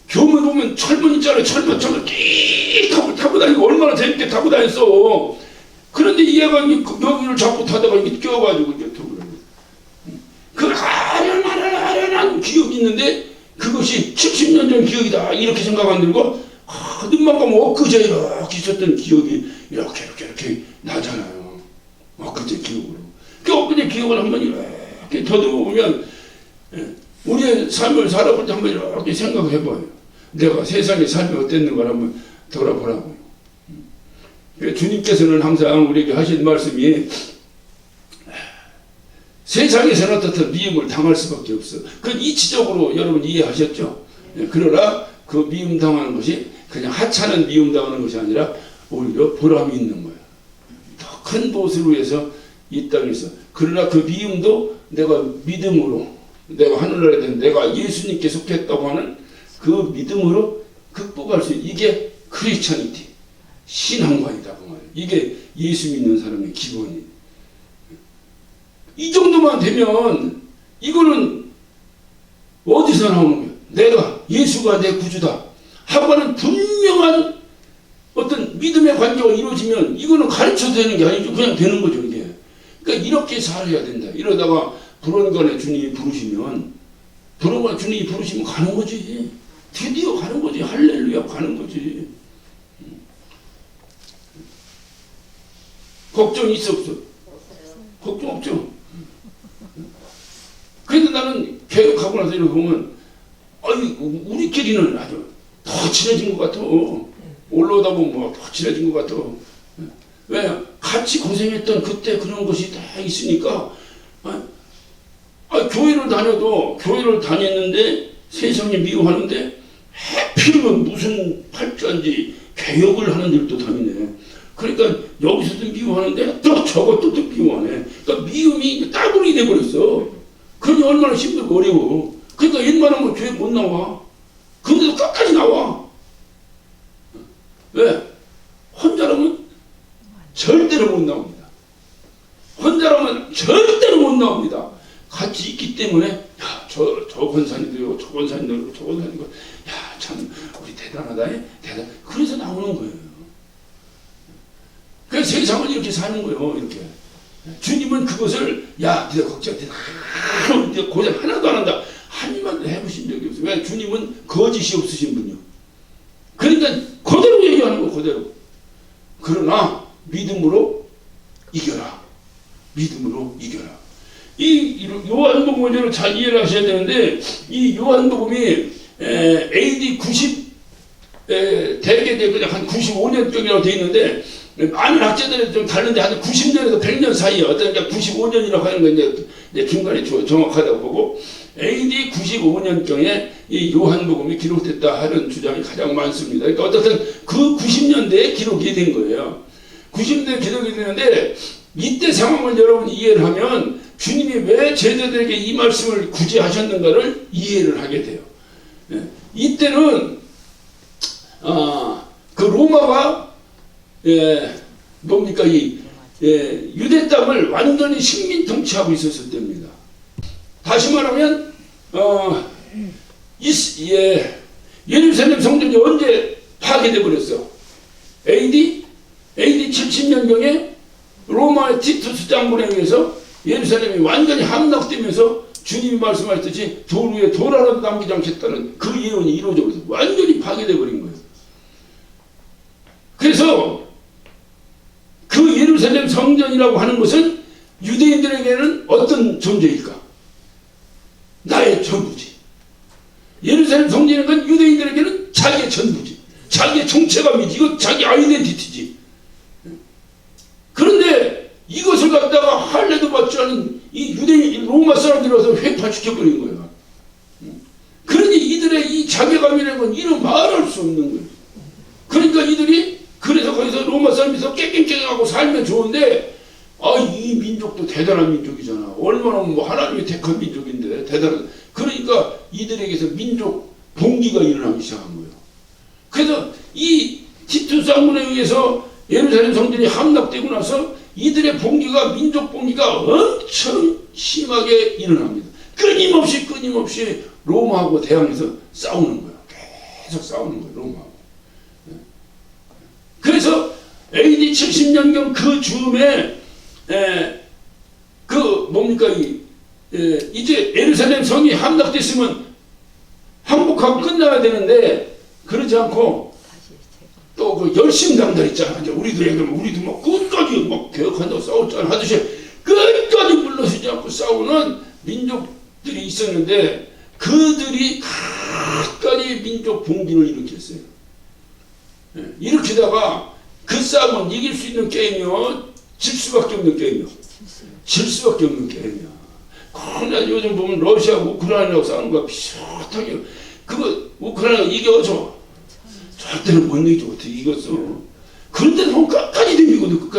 교문 보면 철문 있잖아. 철문 끼 타고 다니고 얼마나 재밌게 타고 다녔어. 그런데 얘가 여기를 자꾸 타다가 이게 껴가지고 이제 그 아련한 기억이 있는데 그것이 70년 전 기억이다 이렇게 생각 안 들고 눈만 감으면 엊그제 이렇게 있었던 기억이 이렇게 나잖아요. 엊그제 기억으로. 그 엊그제 기억을 한번 이렇게 더듬어보면 우리의 삶을 살아볼 때 한번 이렇게 생각해봐요. 내가 세상의 삶이 어땠는가 한번 돌아보라고요. 주님께서는 항상 우리에게 하신 말씀이 세상에서는 어떻든 미움을 당할 수밖에 없어. 그건 이치적으로 여러분 이해하셨죠? 그러나 그 미움 당하는 것이 그냥 하찮은 미움 당하는 것이 아니라 오히려 보람이 있는 거야. 더 큰 보수를 위해서 이 땅에서. 그러나 그 미움도 내가 믿음으로 내가 하늘나라에 된 내가 예수님께 속했다고 하는 그 믿음으로 극복할 수 있는 이게 크리스찬이티 신앙관이다 그 말이에요. 이게 예수 믿는 사람의 기본이. 이 정도만 되면 이거는 어디서 나오는 거예요? 내가 예수가 내 구주다 하고 하는 분명한 어떤 믿음의 관계가 이루어지면 이거는 가르쳐도 되는 게 아니죠. 그냥 되는 거죠 이게. 그러니까 이렇게 살아야 된다. 이러다가 불원간에 주님이 부르시면 가는 거지. 드디어 가는 거지. 할렐루야 가는 거지. 걱정 있어 없어? 걱정 없죠. 그래도 나는 개혁하고 나서 이렇게 보면 아니 우리끼리는 아주 더 친해진 것 같아. 올라오다 보면 더 친해진 것 같아. 왜? 같이 고생했던 그때 그런 것이 다 있으니까 교회를 다녔는데 세상에 미워하는데 하필이면 무슨 팔자인지 개혁을 하는 데를 또 다니네. 그러니까 여기서도 미워하는데 또 저것도 또 미워하네. 그러니까 미움이 따블이 돼버렸어. 그러니 얼마나 힘들고 어려워. 그러니까 웬만하면 교회 못 나와. 근데도 끝까지 나와. 왜? 혼자라면 절대로 못 나옵니다. 혼자라면 절대로 못 나옵니다. 같이 있기 때문에 야, 저 권사님도요, 저 권사님도, 저 권사님도 야, 참 우리 대단하다. 대단. 그래서 나오는 거예요. 그래서 세상은 이렇게 사는 거예요. 이렇게. 주님은 그것을 야, 네가 걱정해. 네가 고생 하나도 안 한다. 한 입만 해보신 적이 없어요. 왜? 주님은 거짓이 없으신 분이요. 그러니까 그대로 얘기하는 거 그대로. 그러나 믿음으로 이겨라. 믿음으로 이겨라. 이 요한복음을 잘 이해를 하셔야 되는데 이 요한복음이 AD 90 대개 그냥 한 95년경이라고 되어 있는데 많은 학자들이 좀 다른데 한 90년에서 100년 사이에 어떤 게 95년이라고 하는 건 이제 중간에 정확하다고 보고 AD 95년경에 이 요한복음이 기록됐다 하는 주장이 가장 많습니다. 그러니까 어떻든 그 90년대에 기록이 된 거예요. 90년대에 기록이 되는데 이때 상황을 여러분이 이해를 하면 주님이 왜 제자들에게 이 말씀을 굳이 하셨는가를 이해를 하게 돼요. 이때는 그 로마가 뭡니까 유대 땅을 완전히 식민 통치하고 있었을 때입니다. 다시 말하면 예루살렘 성전이 언제 파괴돼 버렸어? AD 70년경에 로마의 티투스 장군에 의해서 예루살렘이 완전히 함락되면서 주님이 말씀하셨듯이 돌 위에 돌 하나도 남기지 않겠다는 그 예언이 이루어져 버려서 완전히 파괴돼 버린 거예요. 그래서 그 예루살렘 성전이라고 하는 것은 유대인들에게는 어떤 존재일까? 나의 전부지. 예루살렘 성전인 건 유대인들에게는 자기의 전부지. 자기의 정체감이지. 이거 자기 아이덴티티지. 그런데 이것을 갖다가 할례도 받지 않은 이 유대인 로마 사람들이 와서 회파시켜버린 거예요. 그러니 이들의 이 자괴감이라는 건 이루 말할 수 없는 거예요. 그러니까 이들이 그래서 거기서 로마 사람에서 깨끗하고 살면 좋은데 이 민족도 대단한 민족이잖아. 얼마나 뭐 하나님이 택한 민족인데 대단한. 그러니까 이들에게서 민족 봉기가 일어나기 시작한 거예요. 그래서 이 티투스 장군에 의해서 예루살렘 성전이 함락되고 나서 이들의 봉기가 민족 봉기가 엄청 심하게 일어납니다. 끊임없이 로마하고 대항해서 싸우는 거예요. 계속 싸우는 거예요. 로마하고. 그래서 AD 70년경 그 즈음에 이제 예루살렘 성이 함락됐으면 항복하고 끝나야 되는데 그러지 않고 또 그 열심당들 있잖아. 이제 우리도 뭐 끝까지 막 개혁한다고 싸웠잖아 하듯이 끝까지 물러서지 않고 싸우는 민족들이 있었는데 그들이 끝까지 민족 봉기를 일으켰어요. 일으키다가 그 싸움은 이길 수 있는 게임이요, 질 수밖에 없는 게임이요. 질 수밖에 없는 게임이야. 그러나 요즘 보면 러시아하고 우크라이나하고 싸우는 거야 비슷하게. 그거 우크라이나가 이겨줘. 절대로 못 이기죠. 어떻게 이겼어. 그런데도 끝까지 덤비거든.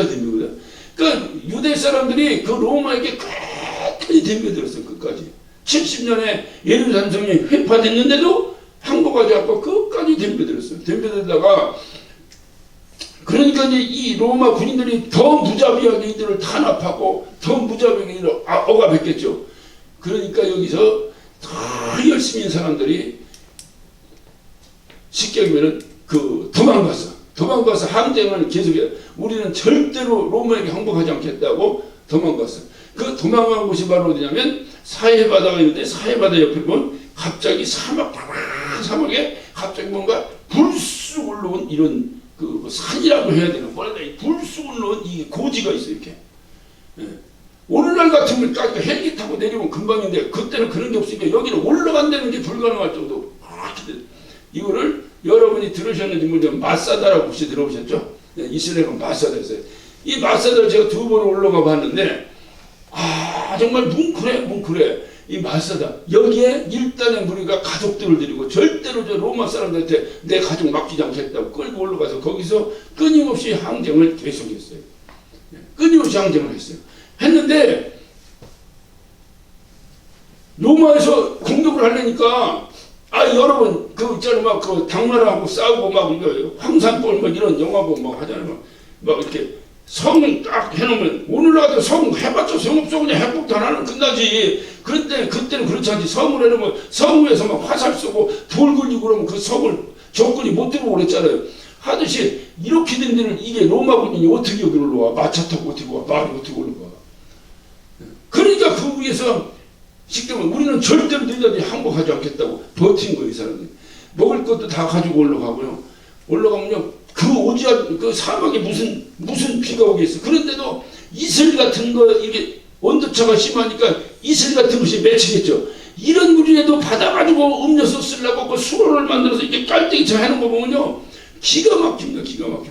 그러니까 유대 사람들이 그 로마에게 끝까지 덤벼들었어. 끝까지. 70년에 예루살렘 성이 회파됐는데도 항복하지 않고 끝까지 덤벼들었어요. 덤벼들다가 그러니까 이제 이 로마 군인들이 더 무자비하게 이들을 탄압하고 더 무자비하게 이들을 억압했겠죠. 그러니까 여기서 더 열심히 한 사람들이 쉽게 얘기하면 도망가서 항쟁을 계속해. 우리는 절대로 로마에게 항복하지 않겠다고 도망갔어. 그 도망간 곳이 바로 어디냐면 사해 바다가 있는데 사해 바다 옆에 보면 갑자기 사막에 갑자기 뭔가 불쑥 올라온 이런 그 산이라고 해야 되나 뭐랄까 불쑥 올라온 이 고지가 있어요 이렇게. 예. 오늘날 같으면 딱 헬기 타고 내려오면 금방인데 그때는 그런 게 없으니까 여기를 올라간다는 게 불가능할 정도. 이거를 여러분이 들으셨는지 모르겠는데 마사다라고 혹시 들어보셨죠? 네, 이스라엘은 마사다였어요. 이 마사다를 제가 2번 올라가 봤는데 정말 뭉클해. 이 마사다 여기에 일단은 우리가 가족들을 데리고 절대로 저 로마 사람들한테 내 가족 맡기지 않겠다고 끌고 올라가서 거기서 끊임없이 항쟁을 계속했어요. 끊임없이 항쟁을 했어요. 했는데 로마에서 공격을 하려니까 여러분 그 있잖아요 막 그 당나라하고 싸우고 막 이거 황산벌 막 이런 영화 보고 막 하잖아요. 막 이렇게 성 딱 해놓으면 오늘날도 성 해봤자 소용없어 그냥 핵폭탄 하나는 끝나지. 그때는 그렇지 않지. 성을 해놓으면 성 위에서 막 화살 쏘고 돌 굴리고 그러면 그 성을 적군이 못 들어오고 그랬잖아요. 하듯이 이렇게 된 데는 이게 로마군인이 어떻게 여기 올라와. 마차 타고 어떻게 와. 말이 어떻게 올라와. 그러니까 그 위에서 식대면 우리는 절대로 너희들이 항복하지 않겠다고 버틴 거예요. 이 사람들이. 먹을 것도 다 가지고 올라가고요. 올라가면요 그 오지한 그 사막에 무슨 비가 오겠어. 그런데도 이슬 같은 거 이게 온도차가 심하니까 이슬 같은 것이 맺히겠죠. 이런 물이라도 받아가지고 음료수 쓰려고 그 수로를 만들어서 이렇게 깔때기처럼 해놓은 거 보면요 기가 막힙니다. 기가 막혀.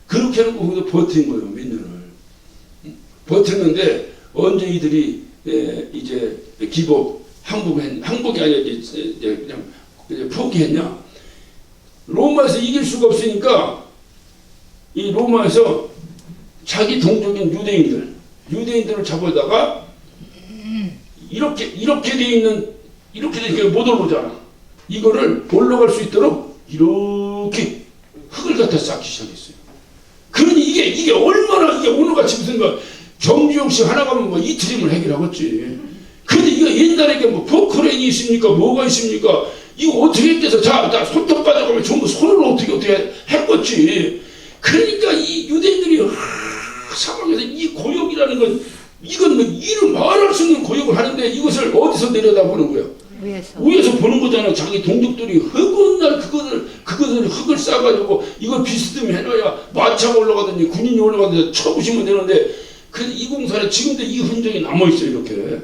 그렇게 해놓고 거기서 버틴 거예요. 몇 년을 버텼는데 언제 이들이 이제 항복이 아니라 이제 그냥 포기했냐. 로마에서 이길 수가 없으니까 이 로마에서 자기 동족인 유대인들을 잡아다가 이렇게 돼 있는 이렇게 되니까 못 올라오잖아. 이거를 올라갈 수 있도록 이렇게 흙을 갖다 쌓기 시작했어요. 그러니 이게 얼마나 이게 오늘같이 무슨 뭐 정주영씨 하나 가면 뭐 이틀이면 해결하겠지. 근데 이거 옛날에 이게 뭐 포크레인이 있습니까? 뭐가 있습니까? 이거 어떻게 했겠어? 자, 손톱 가져가면 전부 손으로 어떻게 했겠지. 그러니까 이 유대인들이 사막에서 이 고역이라는 건 이건 뭐 이를 말할 수 없는 고역을 하는데 이것을 어디서 내려다보는 거야? 위에서 보는 거잖아. 자기 동족들이 흙은 날 그것을 흙을 싸가지고 이거 비스듬히 해놔야 마차가 올라가든지 군인이 올라가든지 쳐부시면 되는데 그래서 이 공사에 지금도 이 흔적이 남아있어요. 이렇게.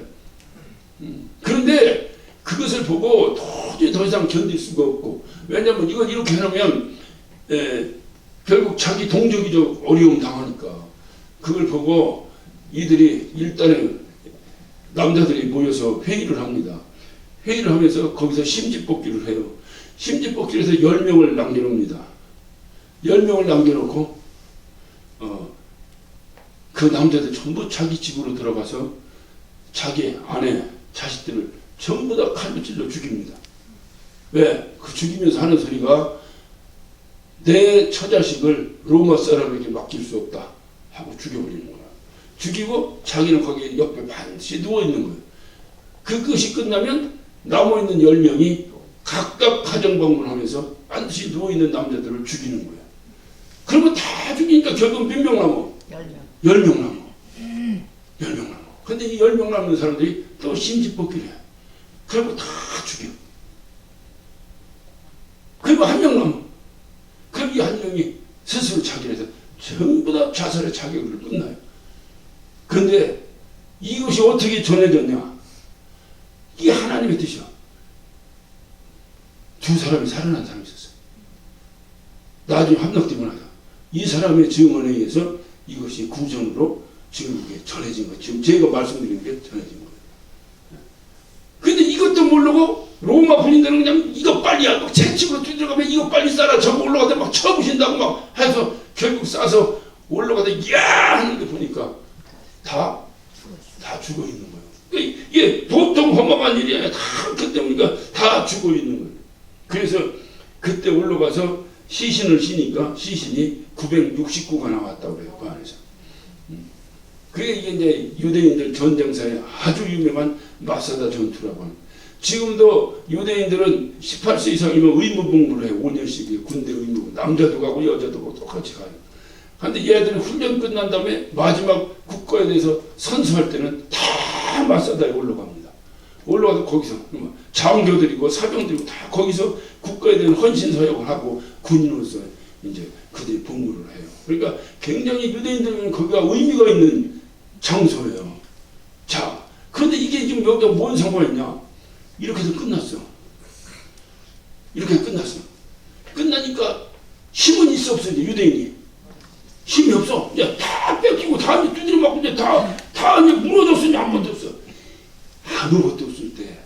그런데 그것을 보고 도저히 더 이상 견딜 수가 없고 왜냐하면 이걸 이렇게 해놓으면 결국 자기 동족이 좀 어려움 당하니까 그걸 보고 이들이 일단은 남자들이 모여서 회의를 합니다. 회의를 하면서 거기서 심지뽑기를 해요. 심지뽑기를 해서 10명을 남겨놓습니다. 10명을 남겨놓고 그 남자들 전부 자기 집으로 들어가서 자기 아내, 자식들을 전부 다 칼로 찔러 죽입니다. 왜? 그 죽이면서 하는 소리가 내 처자식을 로마 사람에게 맡길 수 없다 하고 죽여버리는 거야. 죽이고 자기는 거기 옆에 반드시 누워있는 거예요. 그것이 끝나면 남아있는 10명이 각각 가정 방문하면서 반드시 누워있는 남자들을 죽이는 거예요. 그러면 다 죽이니까 결국 몇 명 남아? 10명 남아. 10명 남아. 근데 이 10명 남는 사람들이 또 심지뽑기를 해. 그리고 다 죽여. 그리고 한 명 남아. 그럼 이 한 명이 스스로 자기를 해서 전부 다 자살의 자격을 끝나요. 그런데 이것이 어떻게 전해졌냐? 이게 하나님의 뜻이야. 두 사람이 살아난 사람이 있었어요. 나중에 함락되고 나서 이 사람의 증언에 의해서 이것이 구전으로 지금 이게 전해진 거예요. 지금 제가 말씀드리는 게 전해진 거예요. 근데 이것도 모르고 로마 군인들은 그냥 이거 빨리 하고 채찍으로 두들어가면 이거 빨리 싸라 저거 올라가다 막 쳐부신다고 막 해서 결국 싸서 올라가다 야 하는 게 보니까 다 죽어 있는 거예요. 그러니까 이게 보통 허망한 일이 아니라 다 그때 보니까 다 죽어 있는 거예요. 그래서 그때 올라가서 시신을 쉬니까 시신이 969가 나왔다고 그래요. 그 안에서. 그게 이제 유대인들 전쟁사에 아주 유명한 마사다 전투라고 합니다. 지금도 유대인들은 18세 이상이면 의무복무를 해요. 5년씩 군대 의무. 남자도 가고 여자도 가고 똑같이 가요. 그런데 얘들이 훈련 끝난 다음에 마지막 국가에 대해서 선서할 때는 다 마사다에 올라갑니다. 올라가서 거기서 장교들이고 사병들이고 다 거기서 국가에 대한 헌신사역을 하고 군인으로서 이제 그들이 복무를 해요. 그러니까 굉장히 유대인들은 거기가 의미가 있는 장소예요. 자, 그런데 이게 지금 여기가 뭔 상관이 있냐? 이렇게 해서 끝났어. 이렇게 해서 끝났어. 끝나니까 힘은 있어 없어 이제 유대인이. 힘이 없어. 이제 다 뺏기고 다 이제 두드려 맞고 이제 다 이제 무너졌어. 이제 아무것도 없어. 아무것도 없을 때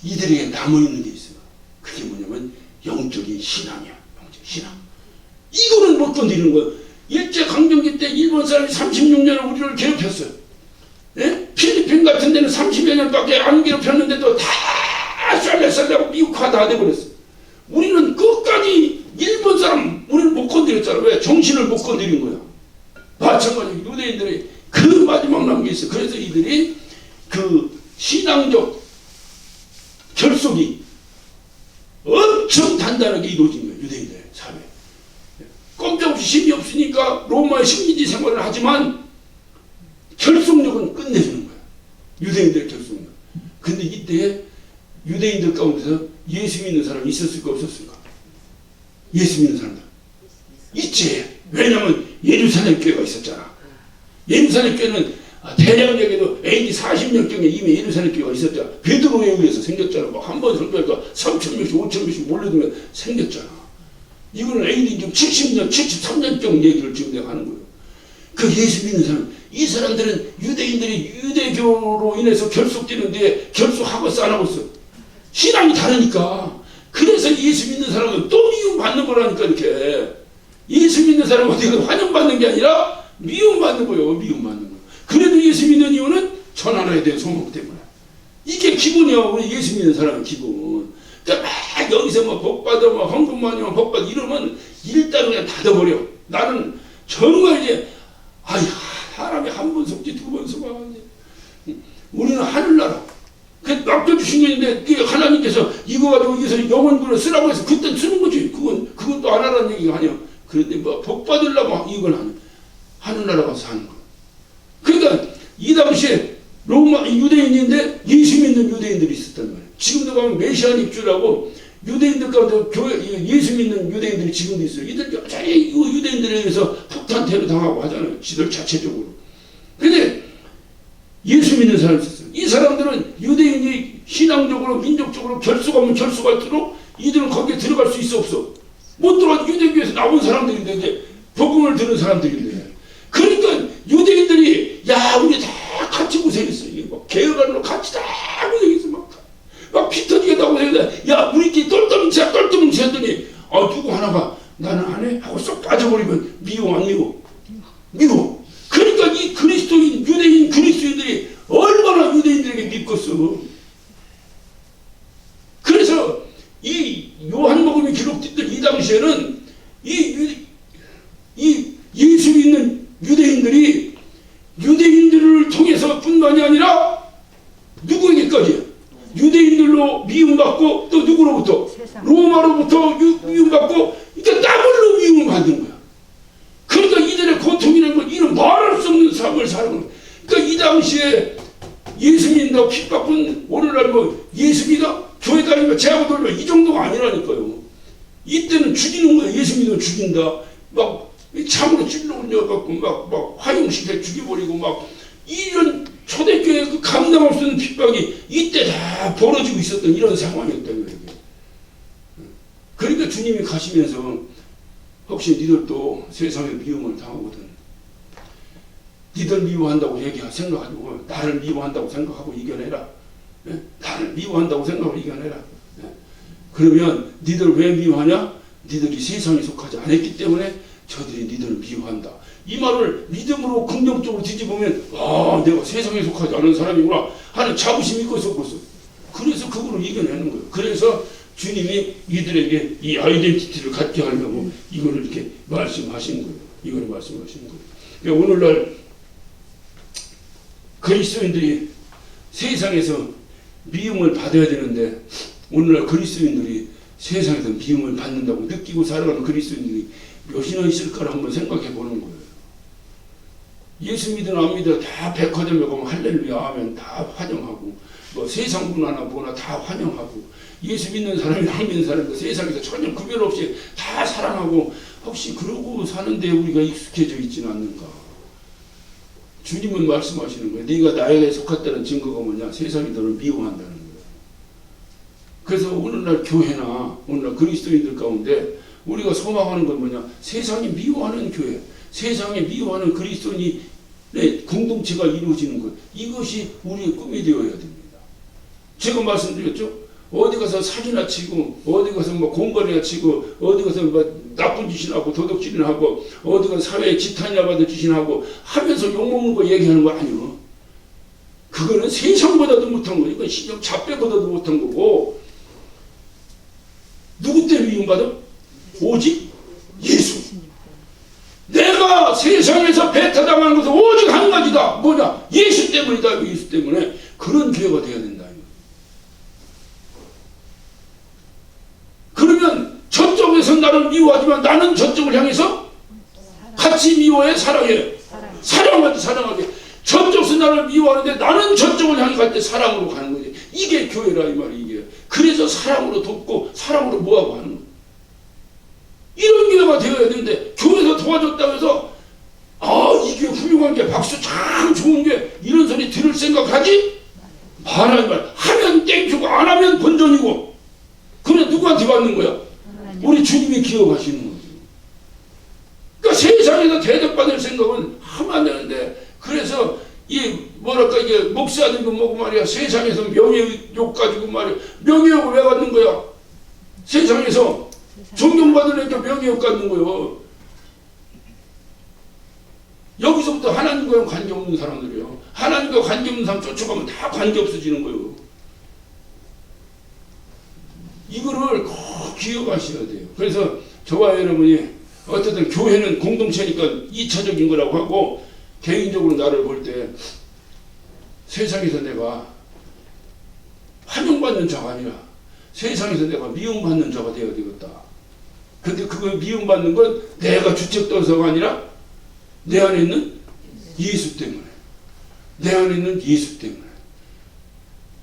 이들에게 남아있는 게 있어. 그게 뭐냐면 영적인 신앙이야. 영적인 신앙. 이거는 못 건드리는 거야. 일제강점기 때 일본 사람이 36년을 우리를 괴롭혔어요. 예? 필리핀 같은 데는 30여 년밖에 안 괴롭혔는데도 다 쌀래쌀래하고 미국화 다 돼버렸어. 우리는 끝까지 일본 사람 우리는 못 건드렸잖아. 왜? 정신을 못 건드린 거야. 마찬가지로 유대인들이 그 마지막 남은 게 있어. 그래서 이들이 그 신앙적 결속이 엄청 단단하게 이루어진 거예요. 유대인들의 사회. 꼼짝없이 힘이 없으니까 로마의 식민지 생활을 하지만 결속력은 끝내주는 거야. 유대인들의 결속력. 근데 이때 유대인들 가운데서 예수 믿는 사람이 있었을까 없었을까? 예수 믿는 사람들 있지. 왜냐하면 예루살렘 교회가 있었잖아. 예루살렘 교회는 대략적으로 AD 40년경에 이미 예루살렘 교회가 있었잖아. 베드로에 의해서 생겼잖아. 막 한 번 설교하니까 3,000명씩 5,000명씩 몰려들면 생겼잖아. 이거는 AD 지금 70년 73년경 얘기를 지금 내가 하는 거예요. 그 예수 믿는 사람, 이 사람들은 유대인들이 유대교로 인해서 결속되는데 결속하고 싸나고 있어. 신앙이 다르니까. 그래서 예수 믿는 사람은 또 미움받는 거라니까. 이렇게 예수 믿는 사람은 환영받는 게 아니라 미움받는 거예요. 미움받는 거. 그래도 예수 믿는 이유는 전 하나에 대한 소망 때문에. 이게 기본이야. 우리 예수 믿는 사람의 기본. 그러니까 막 여기서 뭐 복받아 뭐 헌금 많이 하면 복받아 이러면 일단 그냥 닫아버려. 나는 정말 이제 사람이 한 번 속지 두 번 속아. 우리는 하늘나라. 그 맡겨주신 게 있는데 그 하나님께서 이거 가지고 여기서 영혼들을 쓰라고 해서 그때 쓰는 거지. 그건 또 안 하라는 얘기가 아니야. 그런데 뭐 복 받으려고 이건 아니야. 하늘나라 가서 사는 거. 그러니까 이 당시에 로마 유대인인데 예수 믿는 유대인들이 있었단 말이에요. 지금도 가면 메시안 입주라고 유대인들 가운데 교회 예수 믿는 유대인들이 지금도 있어요. 이들 여전히 유대인들에 의해서 폭탄 테러 당하고 하잖아요. 지들 자체적으로. 근데 예수 믿는 사람이 있었어요. 이 사람들은 유대인이 신앙적으로 민족적으로 결속하면 결속할수록 이들은 거기에 들어갈 수 있어 없어? 못 들어가. 유대교에서 나온 사람들인데 이제 복음을 들은 사람들인데. 그러니까 유대인들이 야 우리 다 같이 고생했어. 이게 막 개혁하는 같이 다 고생했어. 막 피 터지게 다 고생했는데 야 우리끼리 똘똘뭉치야 했더니 누구 하나가 나는 안 해? 하고 쏙 빠져버리면 미워 안 미워? 미워. 그러니까 이 그리스도인 유대인 그리스도인들이 얼마나 유대인들에게 밉겠어. 그래서 이 요한복음이 기록됐던 이 당시에는 이 예수 믿는 유대인들이 유대인들을 통해서 뿐만이 아니라 누구에게까지 유대인들로 미움받고 또 누구로부터 로마로부터 미움받고 그러니까 더블로 미움받는 거야. 그러니까 이들의 고통이라는 건 이런 말할 수 없는 삶을 사는 거야. 그러니까 이 당시에 예수 믿는다고 핍박은 오늘날 뭐 예수 믿어? 교회 다니면 제하고 돌려 이 정도가 아니라니까요. 이때는 죽이는 거야. 예수 믿으면 죽인다. 막 참으로 찔러 올려갖고 막 화용시켜 죽여버리고 막 이런 초대교회 그 감당할 수 없는 핍박이 이때 다 벌어지고 있었던 이런 상황이었다는 거예요. 그러니까 주님이 가시면서 혹시 니들도 세상에 미움을 당하거든. 니들 미워한다고 생각하고 나를 미워한다고 생각하고 이겨내라. 나를 미워한다고 생각하고 이겨내라. 그러면 니들 왜 미워하냐? 니들이 세상에 속하지 않았기 때문에 저들이 니들을 미워한다. 이 말을 믿음으로 긍정적으로 뒤집으면 내가 세상에 속하지 않은 사람이구나 하는 자부심이 있었어. 그래서 그거를 이겨내는 거예요. 그래서 주님이 이들에게 이 아이덴티티를 갖게 하려고 이거를 이렇게 말씀하신 거예요. 이걸 말씀하신 거예요. 그러니까 오늘날 그리스도인들이 세상에서 미움을 받아야 되는데 오늘날 그리스도인들이 세상에서 미움을 받는다고 느끼고 살아가는 그리스도인들이 몇이나 있을까를 한번 생각해 보는 거예요. 예수 믿으나 안 믿으나 다 백화점에 가면 할렐루야 하면 다 환영하고 뭐 세상 문화나 뭐나 다 환영하고 예수 믿는 사람이나 안 믿는 사람이 세상에서 전혀 구별 없이 다 사랑하고 혹시 그러고 사는데 우리가 익숙해져 있지는 않는가? 주님은 말씀하시는 거예요. 네가 나에게 속했다는 증거가 뭐냐? 세상이 너를 미워한다는 거예요. 그래서 오늘날 교회나 오늘날 그리스도인들 가운데 우리가 소망하는 건 뭐냐? 세상이 미워하는 교회, 세상이 미워하는 그리스도인의 공동체가 이루어지는 것. 이것이 우리의 꿈이 되어야 됩니다. 제가 말씀드렸죠? 어디 가서 사기나 치고, 어디 가서 뭐 공갈이나 치고, 어디 가서 뭐 나쁜 짓이나 하고, 도둑질이나 하고, 어디 가서 사회에 지탄이나 받은 짓이나 하고, 하면서 욕먹는 거 얘기하는 거 아니에요. 그거는 세상보다도 못한 거예요. 이건 신령 잡배보다도 못한 거고, 누구 때문에 미움받아? 오직 예수. 내가 세상에서 배타당하는 것은 오직 한 가지다. 뭐냐? 예수 때문이다. 예수 때문에. 그런 교회가 되어야 된다. 그러면 저쪽에서 나를 미워하지만 나는 저쪽을 향해서 같이 미워해, 사랑해. 사랑할 때 사랑하게. 저쪽에서 나를 미워하는데 나는 저쪽을 향해 갈 때 사랑으로 가는 거지. 이게 교회라 이 말이 이게. 그래서 사랑으로 돕고 사랑으로 뭐하고 하는 거야. 이런 교회가 되어야 되는데 교회에서 도와줬다고 해서 이게 훌륭한 게 박수 참 좋은 게 이런 소리 들을 생각하지 말아야 말. 하면 땡큐고 안 하면 본전이고. 그래 누구한테 받는 거야? 우리 주님이 기억하시는 거죠. 그러니까 세상에서 대접받을 생각은 하면 안 되는데 그래서 이 뭐랄까 이게 목사들도 뭐고 말이야 세상에서 명예욕 가지고 말이야 명예욕을 왜 갖는 거야? 세상에서 존경받으려니까 명예욕 갖는 거예요. 여기서부터 하나님과 관계없는 사람들이에요. 하나님과 관계없는 사람 쫓아가면 다 관계없어지는 거예요. 이거를 꼭 기억하셔야 돼요. 그래서 저와 여러분이 어쨌든 교회는 공동체니까 2차적인 거라고 하고 개인적으로 나를 볼 때 세상에서 내가 환영받는 자가 아니라 세상에서 내가 미움받는 자가 되어야 되겠다. 근데 그걸 미움받는 건 내가 주책도서가 아니라 내 안에 있는 예수 때문에. 내 안에 있는 예수 때문에.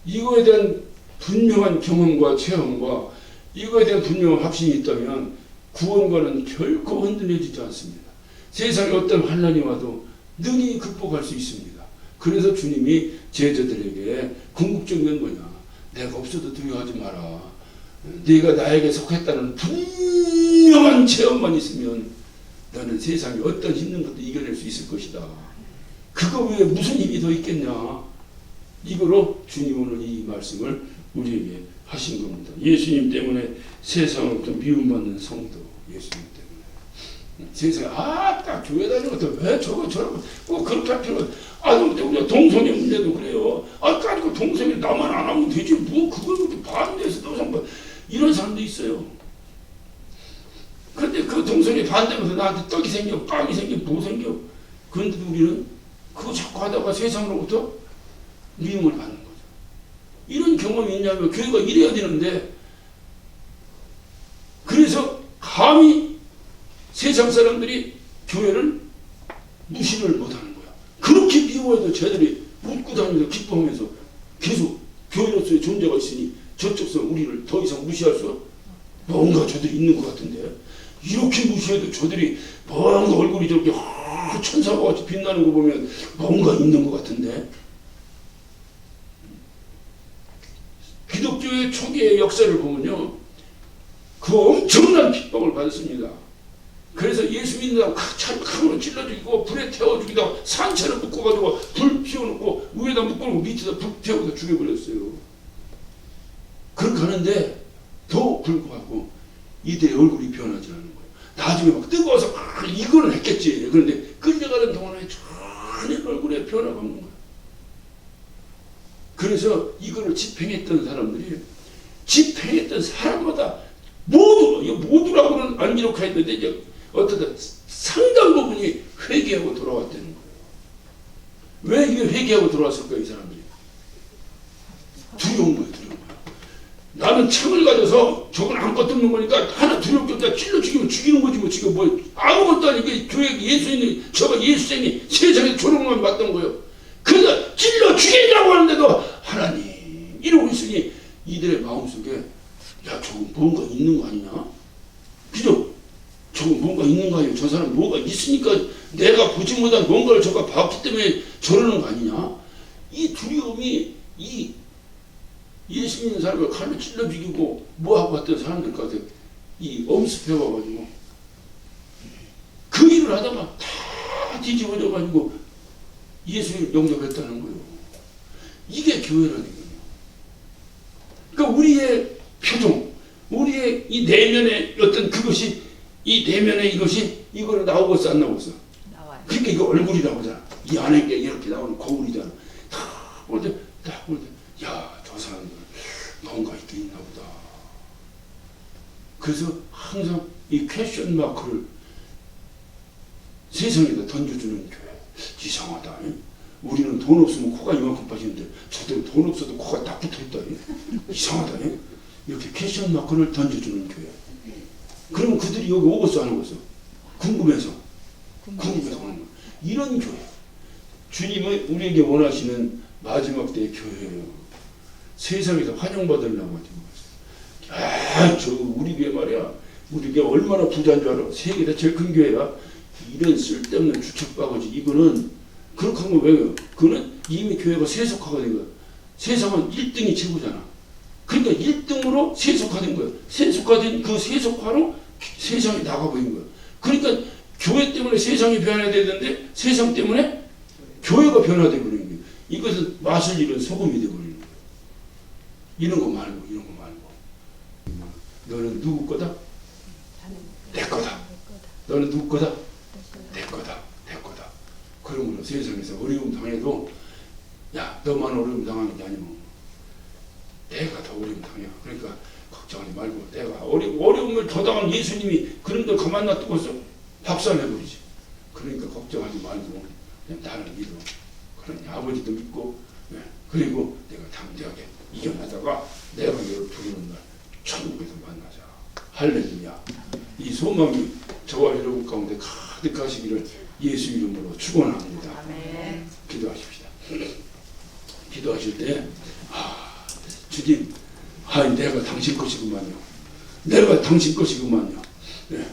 이거에 대한 분명한 경험과 체험과 이거에 대한 분명한 확신이 있다면 구원과는 결코 흔들려지지 않습니다. 세상에 어떤 환난이 와도 능히 극복할 수 있습니다. 그래서 주님이 제자들에게 궁극적인 건 뭐냐? 내가 없어도 두려워하지 마라. 네가 나에게 속했다는 분명한 체험만 있으면 너는 세상에 어떤 힘든 것도 이겨낼 수 있을 것이다. 그거 외에 무슨 힘이 더 있겠냐? 이거로 주님 오늘 이 말씀을 우리에게 하신 겁니다. 예수님 때문에 세상으로부터 미움받는 성도, 예수님 때문에. 세상에 딱 교회 다니는 것도 왜 저러고 꼭 그렇게 할 필요가 우리 동성애 문제도 그래요. 가지고 동성애 나만 안 하면 되지 뭐 그걸 그렇게 반대해서 또 이런 사람도 있어요. 그런데 그 동성애 반대하면서 나한테 떡이 생겨 빵이 생겨 뭐 생겨. 그런데 우리는 그거 자꾸 하다가 세상으로부터 미움을 받는 거죠. 이런 경험이 있냐면 교회가 이래야 되는데 그래서 감히 세상 사람들이 교회를 무시를 못하는 거야. 그렇게 미워해도 쟤들이 웃고 다니면서 기뻐하면서 계속 교회로서의 존재가 있으니 저쪽서 우리를 더 이상 무시할 수 뭔가 저들이 있는 것 같은데 이렇게 무시해도 저들이 뭔가 얼굴이 저렇게 천사와 같이 빛나는 거 보면 뭔가 있는 것 같은데 기독교의 초기의 역사를 보면요 그 엄청난 핍박을 받았습니다. 그래서 예수 믿는다고 차를 칼로 찔러 죽이고 불에 태워 죽이다가 산채를 묶어가지고 불 피워놓고 위에다 묶어놓고 밑에다 불 태워서 죽여버렸어요. 그렇게 하는데 더 불구하고 이들의 얼굴이 변하지 않는 거예요. 나중에 막 뜨거워서 이거는 했겠지. 그런데 끌려가는 동안에 전혀 얼굴에 변화가 없는 거예요. 그래서 이거를 집행했던 사람들이 집행했던 사람마다 모두라고는 안 기록했는데 이제 어떤 상당 부분이 회개하고 돌아왔다는 거예요. 왜 이게 회개하고 돌아왔을까요, 이 사람들이? 두려운 거예요, 두려운 거예요. 나는 창을 가져서 저건 아무것도 없는 거니까 하나 두렵게 없다 찔러 죽이면 죽이는 거지 뭐 지금 뭐 아무것도 아니고 교회 예수님이 저가 예수님이 세상에 조롱만 받던 거예요. 그래서 찔러 죽이려고 하는데도 하나님 이들의 마음속에 야 저거 뭔가 있는 거 아니냐? 그죠? 저거 뭔가 있는 거 아니야? 저 사람 뭐가 있으니까 내가 보지 못한 뭔가를 저가 봤기 때문에 저러는 거 아니냐? 이 두려움이 이 예수 믿는 사람을 칼로 찔러 죽이고 뭐하고 왔던 사람들까지 이 엄습해와가지고 그 일을 하다가 다 뒤집어져가지고 예수를 영접했다는 거예요. 이게 교회라는 거예요. 그러니까 우리의 표정, 우리의 이 내면의 어떤 그것이 이 내면의 이것이 이거로 나오겠어 안 나오겠어? 나와요. 그러니까 이거 얼굴이라고 하잖아. 이 안에 게 이렇게 나오는 거울이잖아. 딱 볼 때, 야, 저 사람들 뭔가 있긴 있나 보다. 그래서 항상 이 퀘션 마크를 세상에다 던져주는 교회. 이상하다. 우리는 돈 없으면 코가 이만큼 빠지는데 저들은 돈 없어도 코가 딱 붙어있다. 이상하다. 이렇게 퀘션 마크를 던져주는 교회. 그러면 그들이 여기 오겠어 안 오겠어? 궁금해서 오는 거야. 이런 교회. 주님이 우리에게 원하시는 마지막 때의 교회예요. 세상에서 환영받으려고 하지. 저 우리 교회 말이야. 우리 교회 얼마나 부자인 줄 알아? 세계에서 제일 큰 교회야. 이런 쓸데없는 주책바가지. 이거는 그렇게 한 거 왜요? 그거는 이미 교회가 세속화가 된 거야. 세상은 1등이 최고잖아. 그러니까 1등으로 세속화된 거야. 세속화된 그 세속화로 세상이 나가버린 거야. 그러니까 교회 때문에 세상이 변해야 되는데 세상 때문에 교회가 변화되어 버리는 거예요. 이것은 맛을 잃은 소금이 되어버리는 거예요. 이런 거 말고 이런 거 말고. 너는 누구 거다? 내 거다. 너는 누구 거다? 내 거다. 내 거다. 그러므로 세상에서 어려움 당해도 야 너만 어려움 당하는 게 아니고 내가 더 어려움 당해. 그러니까 걱정하지 말고 내가 어려움을 더 당한 예수님이 그런 걸 가만 놔두고서 박살내버리지. 그러니까 걱정하지 말고 그냥 나를 믿어. 그러니 아버지도 믿고 그리고 내가 담대하게 이겨나다가 내가 너를 부르는 날 천국에서 만나자. 할렐루야. 이 소망이 저와 여러분 가운데 가득하시기를 예수 이름으로 축원합니다. 기도하십시다. 기도하실 때 주님 내가 당신 것이구만요. 내가 당신 것이구만요.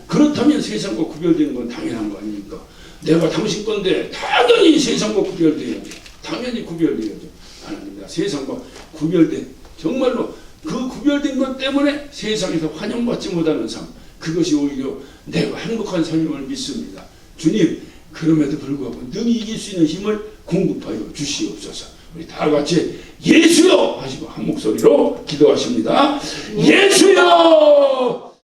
그렇다면 세상과 구별되는 건 당연한 거 아닙니까? 내가 당신 건데 당연히 세상과 구별돼야죠. 당연히 구별돼야죠. 하나님, 나 세상과 구별된 정말로 그 구별된 것 때문에 세상에서 환영받지 못하는 삶, 그것이 오히려 내가 행복한 삶임을 믿습니다. 주님, 그럼에도 불구하고 능히 이길 수 있는 힘을 공급하여 주시옵소서. 우리 다 같이 예수여 하시고 한 목소리로 기도하십니다. 예수여!